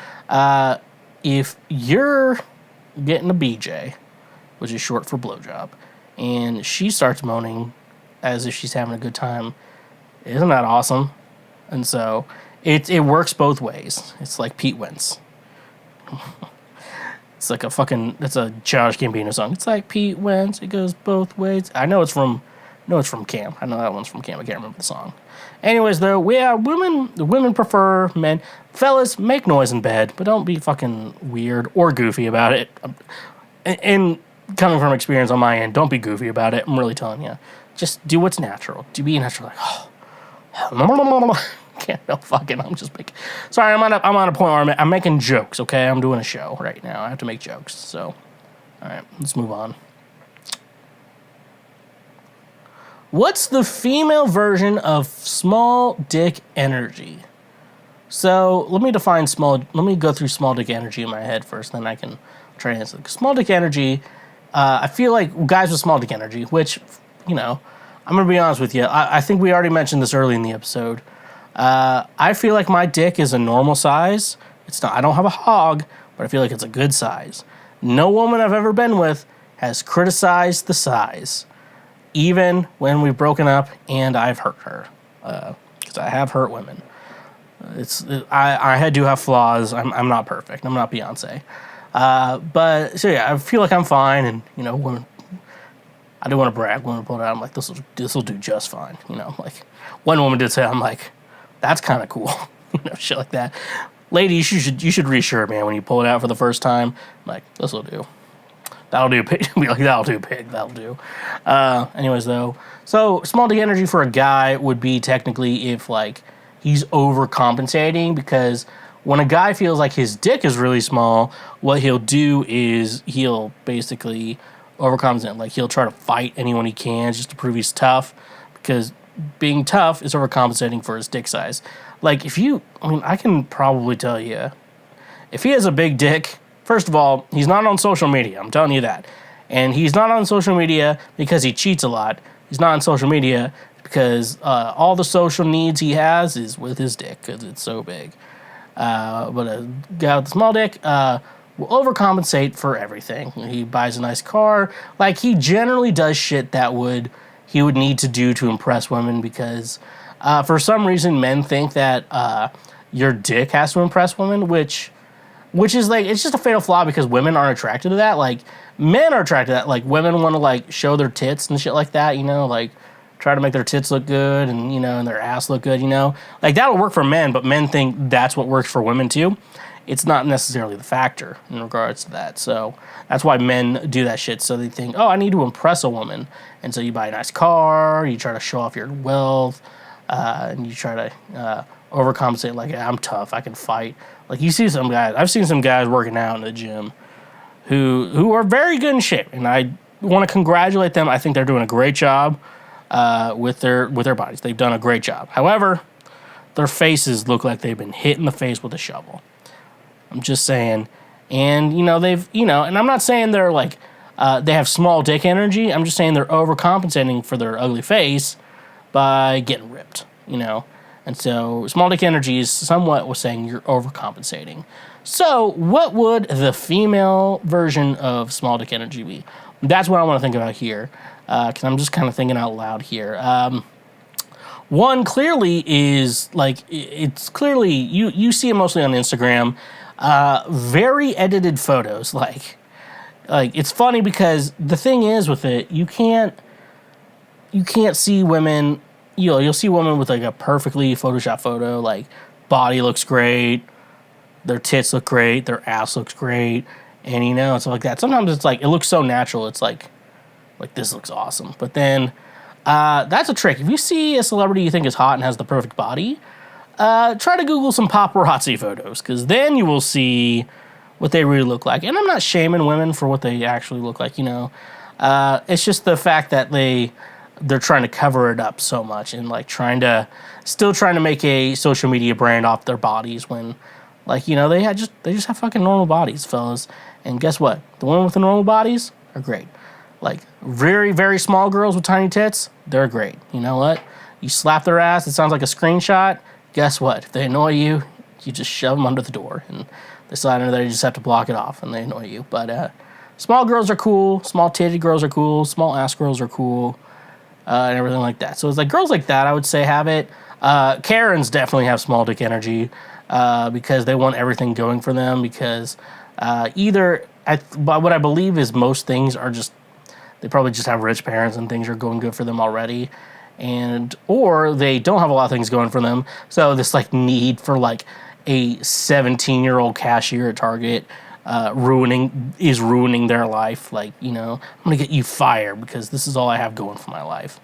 If you're getting a BJ, which is short for blowjob, and she starts moaning as if she's having a good time, isn't that awesome? And so it works both ways. It's like Pete Wentz. It's like it's a Childish Gambino song. It's like Pete Wentz, it goes both ways. I know it's from Cam. I know that one's from Cam. I can't remember the song. Anyways, though, women prefer men. Fellas, make noise in bed, but don't be fucking weird or goofy about it. And coming from experience on my end, don't be goofy about it. I'm really telling you. Just do what's natural. Do be natural. Like, oh, can't no fucking. I'm just making. Sorry, I'm on a point where I'm making jokes. Okay, I'm doing a show right now. I have to make jokes. So, all right, let's move on. What's the female version of small dick energy? So let me go through small dick energy in my head first, then I can try to answer. Small dick energy, I feel like guys with small dick energy, which, I'm going to be honest with you. I think we already mentioned this early in the episode. I feel like my dick is a normal size. I don't have a hog, but I feel like it's a good size. No woman I've ever been with has criticized the size, even when we've broken up and I've hurt her, because I have hurt women. I do have flaws. I'm not perfect. I'm not Beyonce. But so yeah, I feel like I'm fine, and women, I do want to brag. When I pull it out, I'm like, this will do just fine. Like one woman did say, I'm like, that's kind of cool. Shit like that. Ladies, you should reassure, man, when you pull it out for the first time. I'm like, this will do. That'll do, pig. Be like, that'll do, pig. That'll do. Anyways, though, so small dick energy for a guy would be technically if like he's overcompensating, because when a guy feels like his dick is really small, what he'll do is he'll basically overcompensate. Like he'll try to fight anyone he can just to prove he's tough, because being tough is overcompensating for his dick size. Like I can probably tell you, if he has a big dick, first of all, he's not on social media. I'm telling you that. And he's not on social media because he cheats a lot. He's not on social media because all the social needs he has is with his dick, because it's so big. But a guy with a small dick will overcompensate for everything. He buys a nice car. Like, he generally does shit that he would need to do to impress women, because for some reason men think that your dick has to impress women, which is like, it's just a fatal flaw, because women aren't attracted to that. Like, men are attracted to that. Like, women want to like show their tits and shit like that, like try to make their tits look good and, and their ass look good, Like, that'll work for men, but men think that's what works for women, too. It's not necessarily the factor in regards to that. So that's why men do that shit. So they think, oh, I need to impress a woman. And so you buy a nice car, you try to show off your wealth, and you try to overcompensate, like, I'm tough, I can fight. Like, you see some guys, I've seen some guys working out in the gym who are very good in shape, and I want to congratulate them. I think they're doing a great job with their bodies. They've done a great job. However, their faces look like they've been hit in the face with a shovel. I'm just saying. And, and I'm not saying they're like, they have small dick energy. I'm just saying they're overcompensating for their ugly face by getting ripped, And so small dick energy is somewhat was saying you're overcompensating. So what would the female version of small dick energy be? That's what I want to think about here, because I'm just kind of thinking out loud here. One clearly is like, it's clearly, you see it mostly on Instagram, very edited photos. Like it's funny because the thing is with it, you can't see women. You'll see women with like a perfectly photoshopped photo, like body looks great, their tits look great, their ass looks great, and stuff like that. Sometimes it's like it looks so natural. It's like this looks awesome. But then that's a trick. If you see a celebrity you think is hot and has the perfect body, try to Google some paparazzi photos, because then you will see what they really look like. And I'm not shaming women for what they actually look like. It's just the fact that they're trying to cover it up so much and like still trying to make a social media brand off their bodies when, like, they just have fucking normal bodies, fellas. And guess what? The women with the normal bodies are great. Like very, very small girls with tiny tits, they're great. You know what? You slap their ass, it sounds like a screenshot. Guess what? If they annoy you, you just shove them under the door, and they slide under there. You just have to block it off, and they annoy you. But small girls are cool. Small titty girls are cool. Small ass girls are cool. And everything like that. So it's like girls like that, I would say, have it. Karens definitely have small dick energy because they want everything going for them. Because what I believe is most things are just, they probably just have rich parents and things are going good for them already. Or they don't have a lot of things going for them. So this like need for like a 17-year-old cashier at Target ruining their life. Like, I'm gonna get you fired because this is all I have going for my life.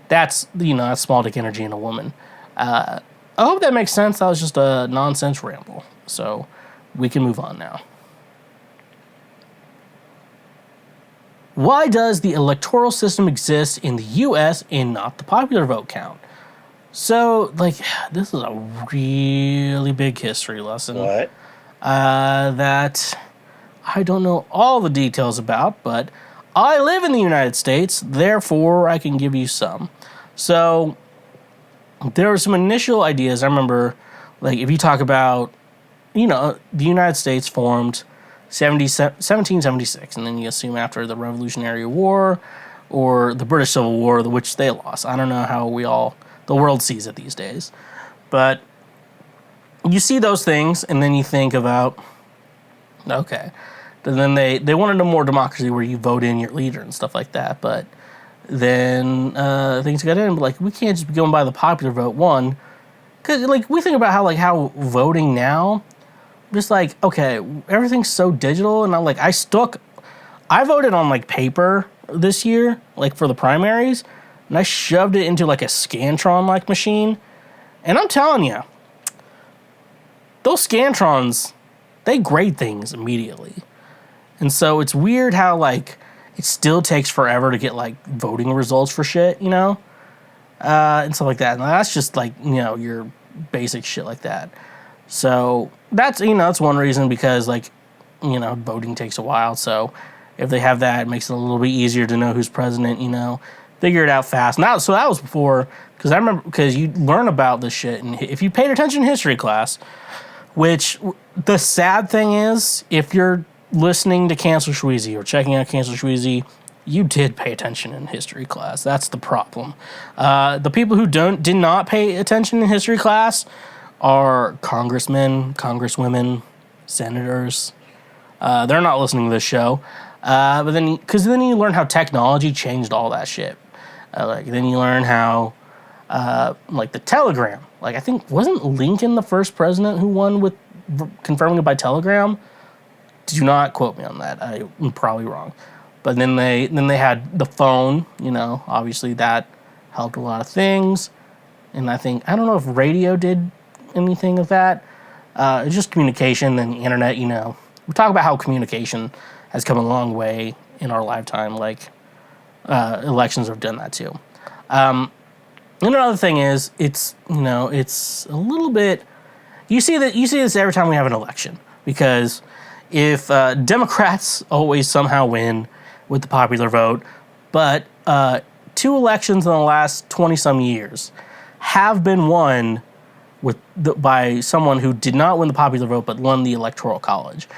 That's that's small dick energy in a woman. I hope that makes sense. That was just a nonsense ramble. So we can move on now. Why does the electoral system exist in the U.S. and not the popular vote count? So, like, this is a really big history lesson. What? That I don't know all the details about, but I live in the United States, therefore I can give you some. So, there were some initial ideas. I remember, like, if you talk about, the United States formed 1776, and then you assume after the Revolutionary War or the British Civil War, which they lost. I don't know how the world sees it these days. But you see those things, and then you think about, okay. And then they wanted a more democracy where you vote in your leader and stuff like that. But then things got in, like, we can't just be going by the popular vote, one. Because, like, we think about how voting now, just like, okay, everything's so digital, and I voted on like paper this year, like for the primaries, and I shoved it into like a Scantron like machine, and I'm telling you, those Scantrons, they grade things immediately, and so it's weird how like it still takes forever to get like voting results for shit, and stuff like that. And that's just like your basic shit like that. So that's that's one reason, because like voting takes a while. So if they have that, it makes it a little bit easier to know who's president. Figure it out fast. Now, so that was before, because I remember, because you learn about this shit, and if you paid attention in history class, which the sad thing is, if you're listening to Cancel Schweezy or checking out Cancel Schweezy, you did pay attention in history class. That's the problem. The people who did not pay attention in history class are congressmen, congresswomen, senators. They're not listening to this show. But then, because then you learn how technology changed all that shit. Like then you learn how, like the telegram. Like I think wasn't Lincoln the first president who won with confirming it by telegram? Do not quote me on that. I'm probably wrong. But then they had the phone. Obviously that helped a lot of things. And I don't know if radio did anything of that. It's just communication and the internet. We talk about how communication has come a long way in our lifetime. Like elections have done that too. And another thing is, it's a little bit. You see this every time we have an election, because if Democrats always somehow win with the popular vote, but 2 elections in the last 20-some years have been won by someone who did not win the popular vote but won the electoral college.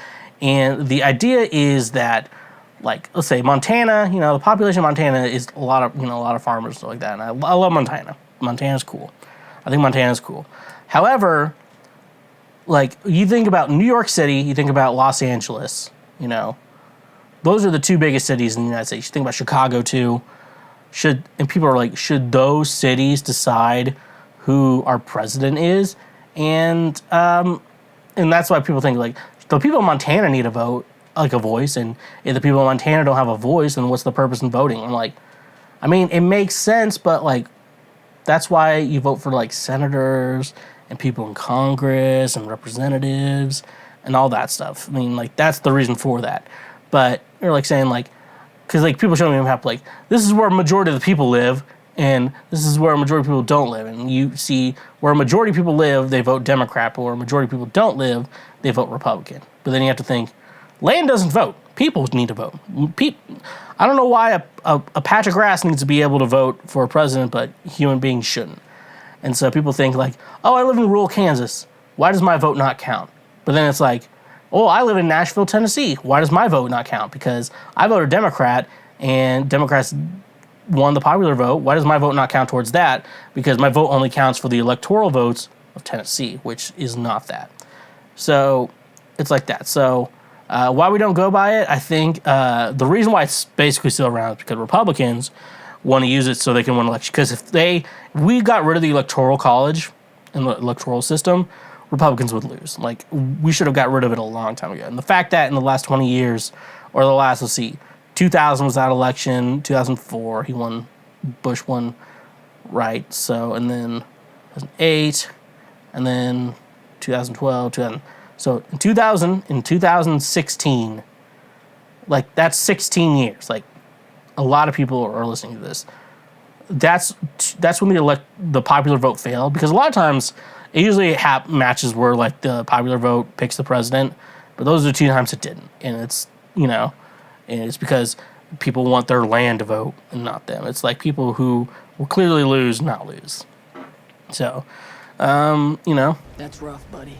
And the idea is that, like, let's say Montana, the population of Montana is a lot of farmers and stuff like that. And I love Montana. Montana's cool. I think Montana's cool. However, like, you think about New York City, you think about Los Angeles, those are the 2 biggest cities in the United States. You think about Chicago too. And people are like, should those cities decide who our president is? And that's why people think, like, the people in Montana need a vote, like a voice, and if the people in Montana don't have a voice, then what's the purpose in voting? I'm like, I mean, it makes sense, but like, that's why you vote for like senators and people in Congress and representatives and all that stuff. I mean, like, that's the reason for that. But you're like saying, like, because like people shouldn't even have to, like, this is where a majority of the people live, and this is where a majority of people don't live. And you see where a majority of people live, they vote Democrat, but where a majority of people don't live, they vote Republican. But then you have to think, land doesn't vote. People need to vote. I don't know why a patch of grass needs to be able to vote for a president, but human beings shouldn't. And so people think like, oh, I live in rural Kansas. Why does my vote not count? But then it's like, oh, I live in Nashville, Tennessee. Why does my vote not count? Because I voted Democrat, and Democrats won the popular vote. Why does my vote not count towards that? Because my vote only counts for the electoral votes of Tennessee, which is not that. So it's like that. So why we don't go by it, I think the reason why it's basically still around is because Republicans want to use it so they can win elections. Because if we got rid of the electoral college and the electoral system, Republicans would lose. Like, we should have got rid of it a long time ago. And the fact that in the last 20 years, or the last, 2000 was that election, 2004, Bush won, right? So, and then 2008, and then 2012, so in 2016, like, that's 16 years. Like, a lot of people are listening to this. That's when the popular vote failed, because a lot of times it usually matches where like the popular vote picks the president, but those are the 2 times it didn't, and it's and it's because people want their land to vote and not them. It's like people who will clearly lose, not lose. So, That's rough, buddy.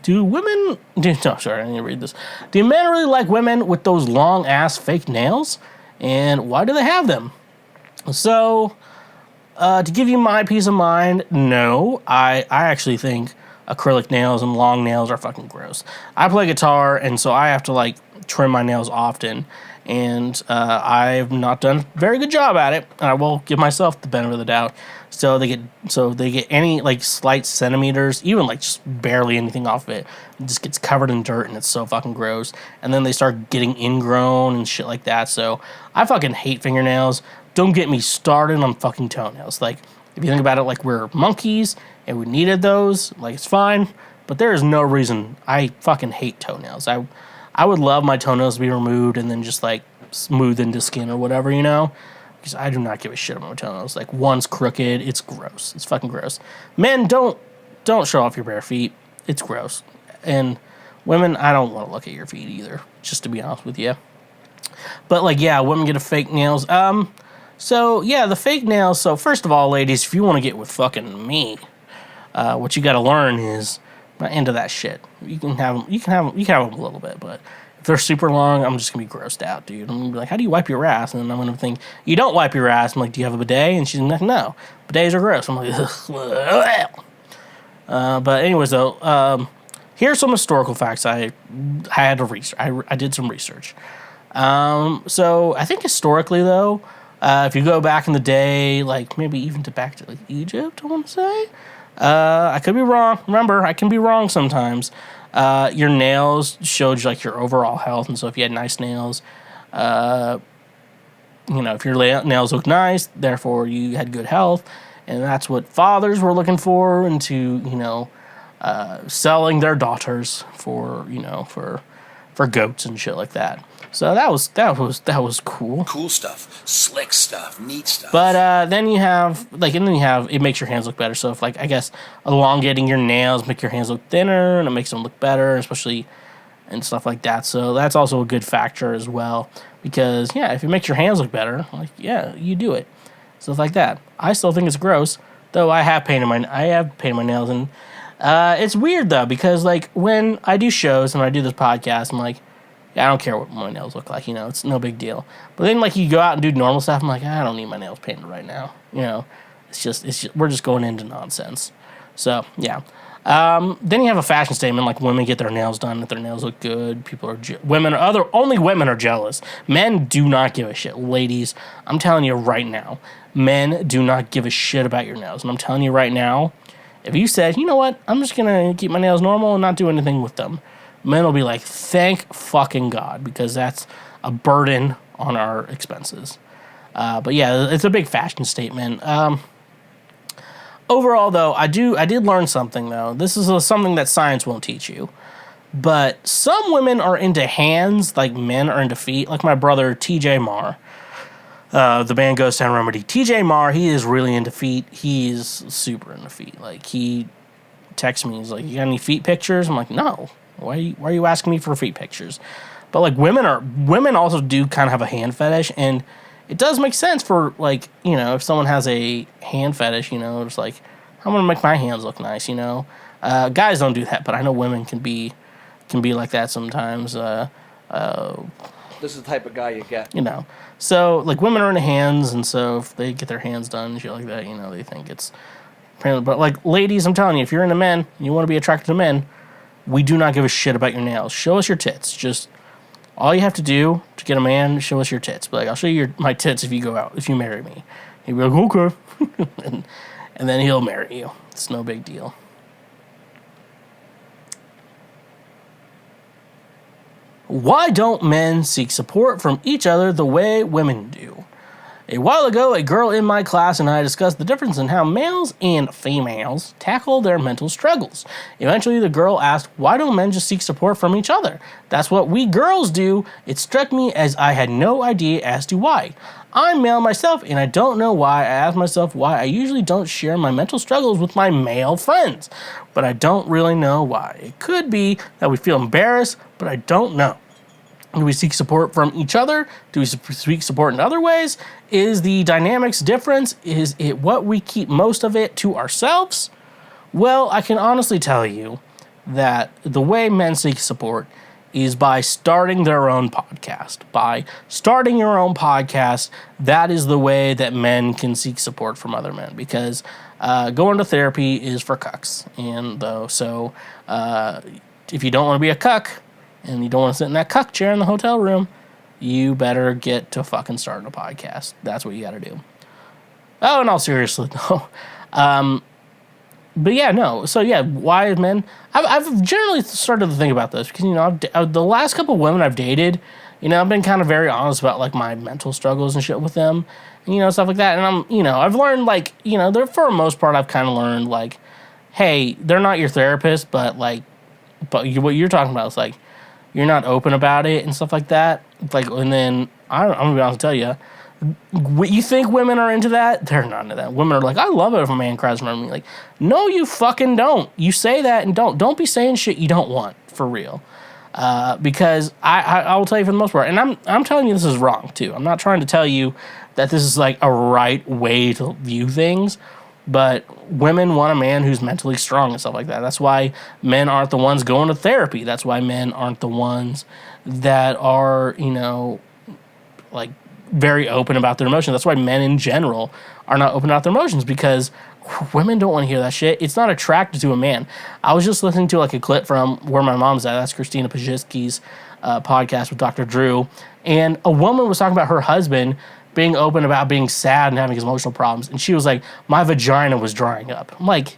Do women... No, sorry, I need to read this. Do men really like women with those long-ass fake nails? And why do they have them? So, to give you my peace of mind, no. I actually think acrylic nails and long nails are fucking gross. I play guitar, and so I have to, like, trim my nails often. And I've not done a very good job at it. And I will give myself the benefit of the doubt. So they get any like slight centimeters, even like just barely anything off of it. It just gets covered in dirt, and it's so fucking gross. And then they start getting ingrown and shit like that. So I fucking hate fingernails. Don't get me started on fucking toenails. Like, if you think about it, like, we're monkeys and we needed those, like, it's fine. But there is no reason. I fucking hate toenails. I would love my toenails to be removed and then just, like, smooth into skin or whatever, Because I do not give a shit about my toenails. Like, one's crooked. It's gross. It's fucking gross. Men, don't show off your bare feet. It's gross. And women, I don't want to look at your feet either, just to be honest with you. But, like, yeah, women get a fake nails. So, yeah, the fake nails. So, first of all, ladies, if you want to get with fucking me, what you got to learn is I'm not into that shit. You can have them a little bit, but if they're super long, I'm just gonna be grossed out, dude. I'm gonna be like, how do you wipe your ass? And then I'm gonna think, you don't wipe your ass. I'm like, do you have a bidet? And she's like, no, bidets are gross. I'm like, ugh. But anyways, though, here's some historical facts I had to research. I did some research. So I think historically, though, if you go back in the day, like maybe even back to like Egypt, I want to say. I could be wrong. Remember, I can be wrong sometimes. Your nails showed like your overall health, and so if you had nice nails, if your nails looked nice, therefore you had good health, and that's what fathers were looking for into selling their daughters for goats and shit like that. So that was cool. Cool stuff, slick stuff, neat stuff. But then you have it makes your hands look better. So if like I guess elongating your nails make your hands look thinner and it makes them look better, especially and stuff like that. So that's also a good factor as well because if it makes your hands look better, like you do it. Stuff like that. I still think it's gross, though. I have painted my nails, and it's weird though because like when I do shows and I do this podcast, I'm like, I don't care what my nails look like, it's no big deal. But then like you go out and do normal stuff, I'm like, I don't need my nails painted right now, It's just we're just going into nonsense. So yeah. Then you have a fashion statement like women get their nails done if their nails look good. Only women are jealous. Men do not give a shit. Ladies, I'm telling you right now, men do not give a shit about your nails. And I'm telling you right now, if you said, you know what, I'm just gonna keep my nails normal and not do anything with them, men will be like, thank fucking God, because that's a burden on our expenses. But yeah, it's a big fashion statement. Overall, though, I did learn something, though. This is something that science won't teach you. But some women are into hands like men are into feet. Like my brother, TJ Marr. The band Ghost Town Remedy. TJ Marr, he is really into feet. He is super into feet. Like, he texts me. He's like, you got any feet pictures? I'm like, no. Why are you asking me for feet pictures? But, like, women also do kind of have a hand fetish, and it does make sense for, like, if someone has a hand fetish, it's like, I'm going to make my hands look nice, Guys don't do that, but I know women can be like that sometimes. This is the type of guy you get. So, like, women are into hands, and so if they get their hands done and shit like that, they think it's... But, like, ladies, I'm telling you, if you're into men, and you want to be attracted to men, we do not give a shit about your nails. Show us your tits. Just... all you have to do to get a man, show us your tits. But like, I'll show you my tits if you marry me. He'll be like, okay. and then he'll marry you. It's no big deal. Why don't men seek support from each other the way women do? A while ago, a girl in my class and I discussed the difference in how males and females tackle their mental struggles. Eventually, the girl asked, why don't men just seek support from each other? That's what we girls do. It struck me as I had no idea as to why. I'm male myself, and I don't know why. I asked myself why I usually don't share my mental struggles with my male friends, but I don't really know why. It could be that we feel embarrassed, but I don't know. Do we seek support from each other? Do we seek support in other ways? Is the dynamics difference? Is it what we keep most of it to ourselves? Well, I can honestly tell you that the way men seek support is by starting their own podcast. By starting your own podcast, that is the way that men can seek support from other men, because going to therapy is for cucks. And so if you don't want to be a cuck, and you don't want to sit in that cuck chair in the hotel room, you better get to fucking starting a podcast. That's what you got to do. Oh, in all seriousness, though. But yeah, no. So yeah, why men? I've generally started to think about this because the last couple of women I've dated, I've been kind of very honest about like my mental struggles and shit with them, and stuff like that. And I've learned like they're, for the most part, I've kind of learned like, hey, they're not your therapist, but what you're talking about is like, you're not open about it and stuff like that. Like, and then I'm gonna be honest and tell you, you think women are into that? They're not into that. Women are like, I love it if a man cries in front of me. Like, no, you fucking don't. You say that and don't be saying shit you don't want, for real. Because I will tell you for the most part, and I'm telling you this is wrong too. I'm not trying to tell you that this is like a right way to view things. But women want a man who's mentally strong and stuff like that. That's why men aren't the ones going to therapy. That's why men aren't the ones that are, like, very open about their emotions. That's why men in general are not open about their emotions, because women don't want to hear that shit. It's not attractive to a man. I was just listening to like a clip from Where My Mom's At. That's Christina Pajitsky's podcast with Dr. Drew. And a woman was talking about her husband being open about being sad and having his emotional problems. And she was like, my vagina was drying up. I'm like,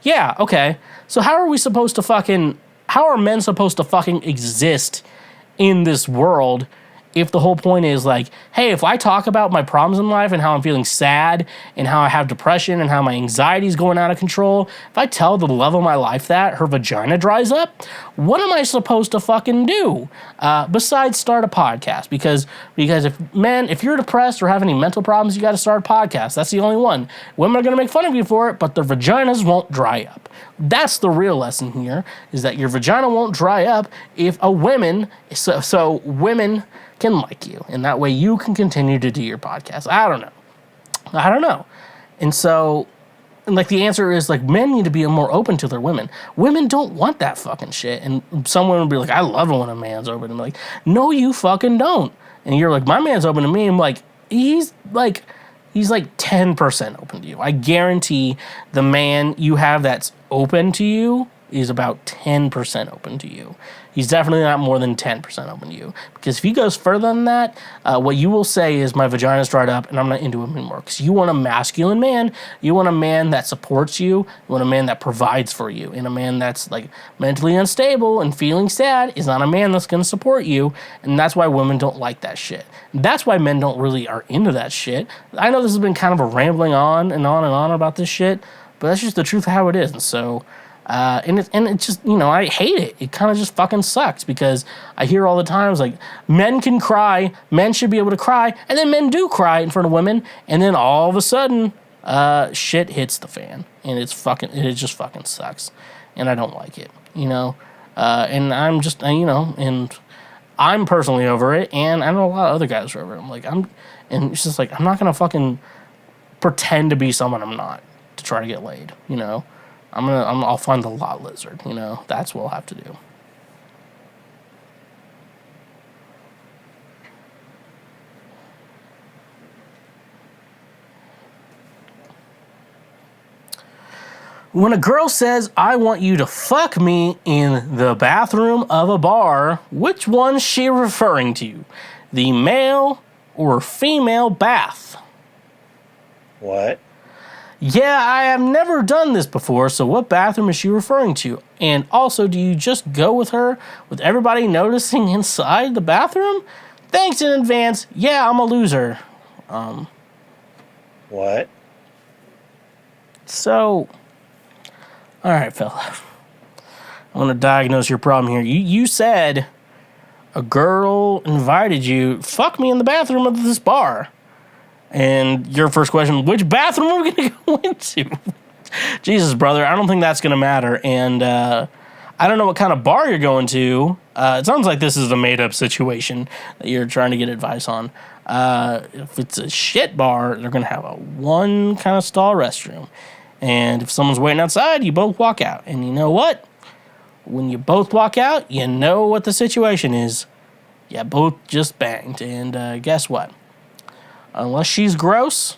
yeah, okay. So how are men supposed to fucking exist in this world if the whole point is like, hey, if I talk about my problems in life and how I'm feeling sad and how I have depression and how my anxiety is going out of control, if I tell the love of my life that her vagina dries up, what am I supposed to fucking do besides start a podcast? Because if you're depressed or have any mental problems, you got to start a podcast. That's the only one. Women are going to make fun of you for it, but their vaginas won't dry up. That's the real lesson here, is that your vagina won't dry up if so women can like you, and that way you can continue to do your podcast. I don't know. And so, like, the answer is, like, men need to be more open to their women. Women don't want that fucking shit. And some women will be like, I love it when a man's open. I'm like, no, you fucking don't. And you're like, my man's open to me. I'm like, he's like 10% open to you. I guarantee the man you have that's open to you is about 10% open to you. He's definitely not more than 10% open to you. Because if he goes further than that, what you will say is, my vagina's dried up and I'm not into him anymore. Because you want a masculine man. You want a man that supports you. You want a man that provides for you. And a man that's like mentally unstable and feeling sad is not a man that's going to support you. And that's why women don't like that shit. That's why men don't really are into that shit. I know this has been kind of a rambling on and on and on about this shit, but that's just the truth of how it is. And so... and it just, I hate it. It kind of just fucking sucks, because I hear all the times, like, men can cry, men should be able to cry, and then men do cry in front of women, and then all of a sudden, shit hits the fan, and it just fucking sucks, and I don't like it, and I'm just, and I'm personally over it, and I know a lot of other guys are over it. And it's just like, I'm not gonna fucking pretend to be someone I'm not to try to get laid, I'll find the lot lizard, that's what we'll have to do. When a girl says, I want you to fuck me in the bathroom of a bar, which one's she referring to? The male or female bath? What? Yeah, I have never done this before, so what bathroom is she referring to? And also, do you just go with her with everybody noticing inside the bathroom? Thanks in advance. Yeah, I'm a loser. What? So, all right, fella. I want to diagnose your problem here. You said a girl invited you, fuck me in the bathroom of this bar. And your first question, which bathroom are we going to go into? Jesus, brother, I don't think that's going to matter. And I don't know what kind of bar you're going to. It sounds like this is a made-up situation that you're trying to get advice on. If it's a shit bar, they're going to have a one kind of stall restroom. And if someone's waiting outside, you both walk out. And you know what? When you both walk out, you know what the situation is. You both just banged. And guess what? Unless she's gross,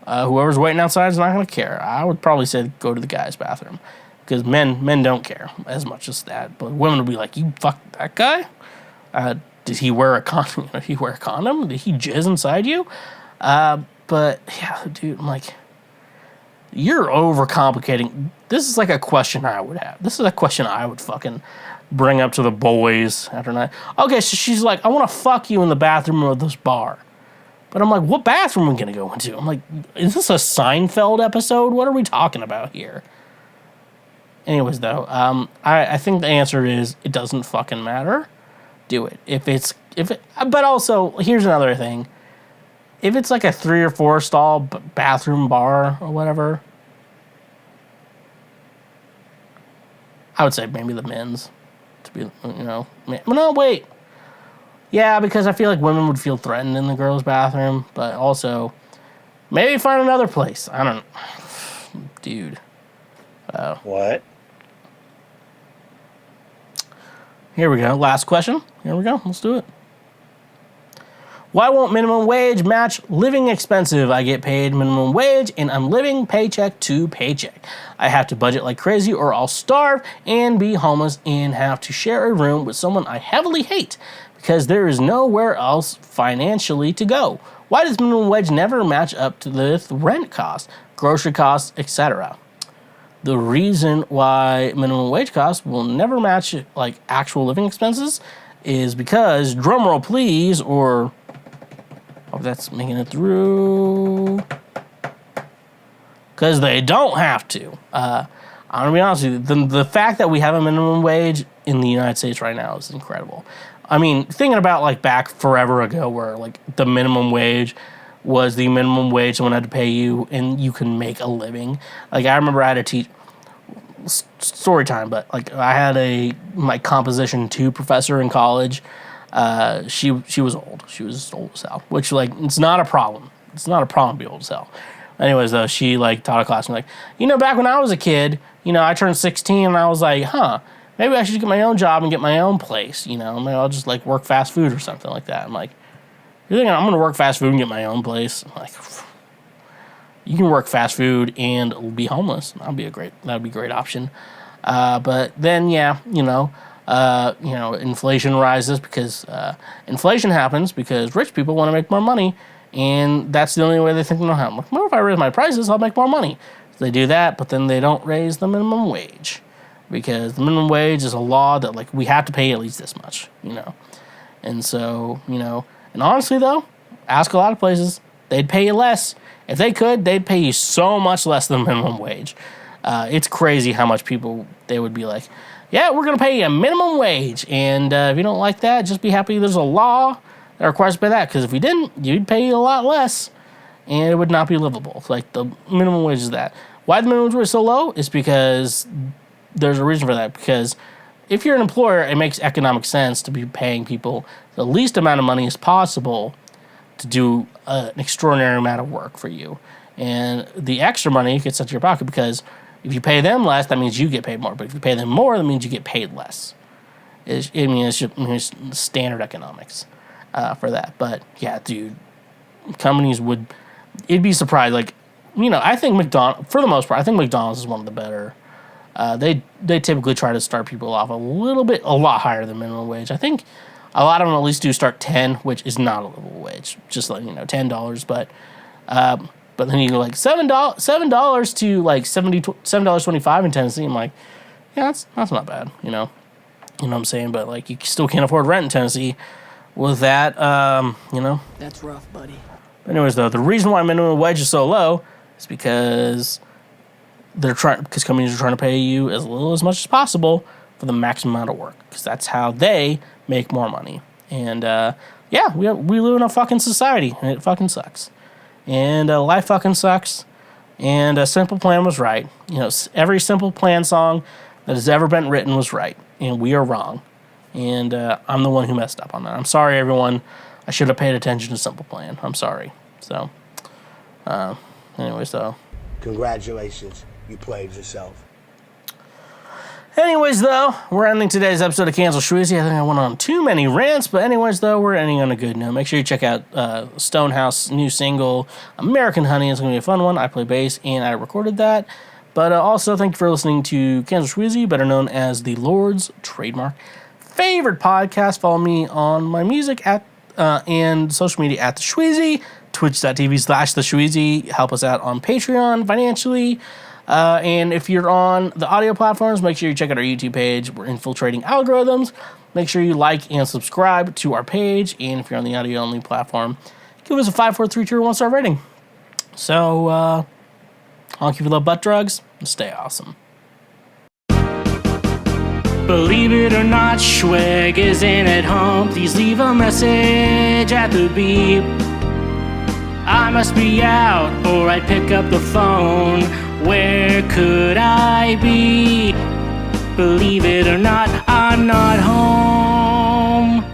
whoever's waiting outside is not going to care. I would probably say go to the guy's bathroom, because men don't care as much as that. But women will be like, you fucked that guy? Did he wear a condom? Did he wear a condom? Did he jizz inside you? But yeah, dude, I'm like, you're overcomplicating. This is like a question I would have. This is a question I would fucking bring up to the boys after night. Okay, so she's like, I want to fuck you in the bathroom of this bar. But I'm like, what bathroom are we going to go into? I'm like, is this a Seinfeld episode? What are we talking about here? Anyways, though, I think the answer is it doesn't fucking matter. Do it. But also, here's another thing. If it's like a 3 or 4 stall bathroom bar or whatever, I would say maybe the men's. To be, no, wait. Yeah, because I feel like women would feel threatened in the girls' bathroom, but also maybe find another place. I don't know. Dude. What? Here we go. Last question. Here we go. Let's do it. Why won't minimum wage match living expensive? I get paid minimum wage and I'm living paycheck to paycheck. I have to budget like crazy or I'll starve and be homeless and have to share a room with someone I heavily hate because there is nowhere else financially to go. Why does minimum wage never match up to the rent costs, grocery costs, etc.? The reason why minimum wage costs will never match like actual living expenses is because, drumroll please, or hope that's making it through, because they don't have to. I'm gonna be honest with you, the fact that we have a minimum wage in the United States right now is incredible. I mean, thinking about like back forever ago where like the minimum wage was the minimum wage someone had to pay you and you can make a living. Like I remember I had to teach story time, but like I had my composition 2 professor in college. She was old. She was old as hell, which like it's not a problem. It's not a problem to be old as hell. Anyways, though, she like taught a class and like, back when I was a kid, I turned 16 and I was like, maybe I should get my own job and get my own place. Maybe I'll just like work fast food or something like that. I'm like, you think I'm gonna work fast food and get my own place? I'm like, you can work fast food and be homeless. That'd be a great option. But then, inflation rises because inflation happens because rich people want to make more money, and that's the only way they think they'll have. Like, well, if I raise my prices, I'll make more money. So they do that, but then they don't raise the minimum wage because the minimum wage is a law that like we have to pay at least this much, And so, and honestly though, ask a lot of places, they'd pay you less. If they could, they'd pay you so much less than minimum wage. It's crazy how much people, they would be like, yeah, we're going to pay you a minimum wage. And if you don't like that, just be happy there's a law that requires you to pay that. Because if we didn't, you'd pay you a lot less. And it would not be livable. Like the minimum wage is that. Why the minimum wage is so low is because there's a reason for that. Because if you're an employer, it makes economic sense to be paying people the least amount of money as possible to do an extraordinary amount of work for you. And the extra money gets into your pocket because if you pay them less, that means you get paid more. But if you pay them more, that means you get paid less. It's just standard economics for that. But yeah, dude, companies it'd be surprised. Like, I think for the most part, I think McDonald's is one of the better. They typically try to start people off a lot higher than minimum wage. I think a lot of them at least do start 10, which is not a livable wage. Just like, $10, but then you go like $7 to like $7.25 in Tennessee. I'm like, yeah, that's not bad, You know what I'm saying? But like, you still can't afford rent in Tennessee with that, That's rough, buddy. Anyways, though, the reason why minimum wage is so low is because companies are trying to pay you as much as possible for the maximum amount of work, because that's how they make more money. And we live in a fucking society, and it fucking sucks. And life fucking sucks. And a Simple Plan was right. Every Simple Plan song that has ever been written was right, and we are wrong. And I'm the one who messed up on that. I'm sorry, everyone. I should have paid attention to Simple Plan. I'm sorry. So, anyways, though. Congratulations, you played yourself. Anyways, though, we're ending today's episode of Cancel Schweezy. I think I went on too many rants, but anyways, though, we're ending on a good note. Make sure you check out Stonehouse's new single, American Honey. It's going to be a fun one. I play bass, and I recorded that. But also, thank you for listening to Cancel Schweezy, better known as the Lord's trademark favorite podcast. Follow me on my music and social media at TheSchweezy, twitch.tv/TheSchweezy. Help us out on Patreon financially. And if you're on the audio platforms, make sure you check out our YouTube page. We're infiltrating algorithms. Make sure you like and subscribe to our page. And if you're on the audio-only platform, give us a 5, 4, 3, 2, or 1-star rating. So, I'll keep you love butt drugs and stay awesome. Believe it or not, Schweg isn't at home. Please leave a message at the beep. I must be out or I'd pick up the phone. Where could I be? Believe it or not, I'm not home.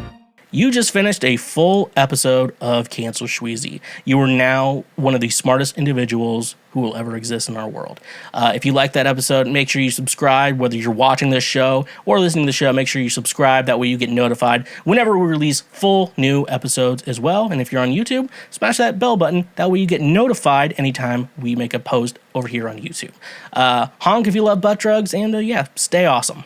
You just finished a full episode of Cancel Schweezy. You are now one of the smartest individuals who will ever exist in our world. If you like that episode, make sure you subscribe. Whether you're watching this show or listening to the show, make sure you subscribe. That way you get notified whenever we release full new episodes as well. And if you're on YouTube, smash that bell button. That way you get notified anytime we make a post over here on YouTube. Honk if you love butt drugs, and stay awesome.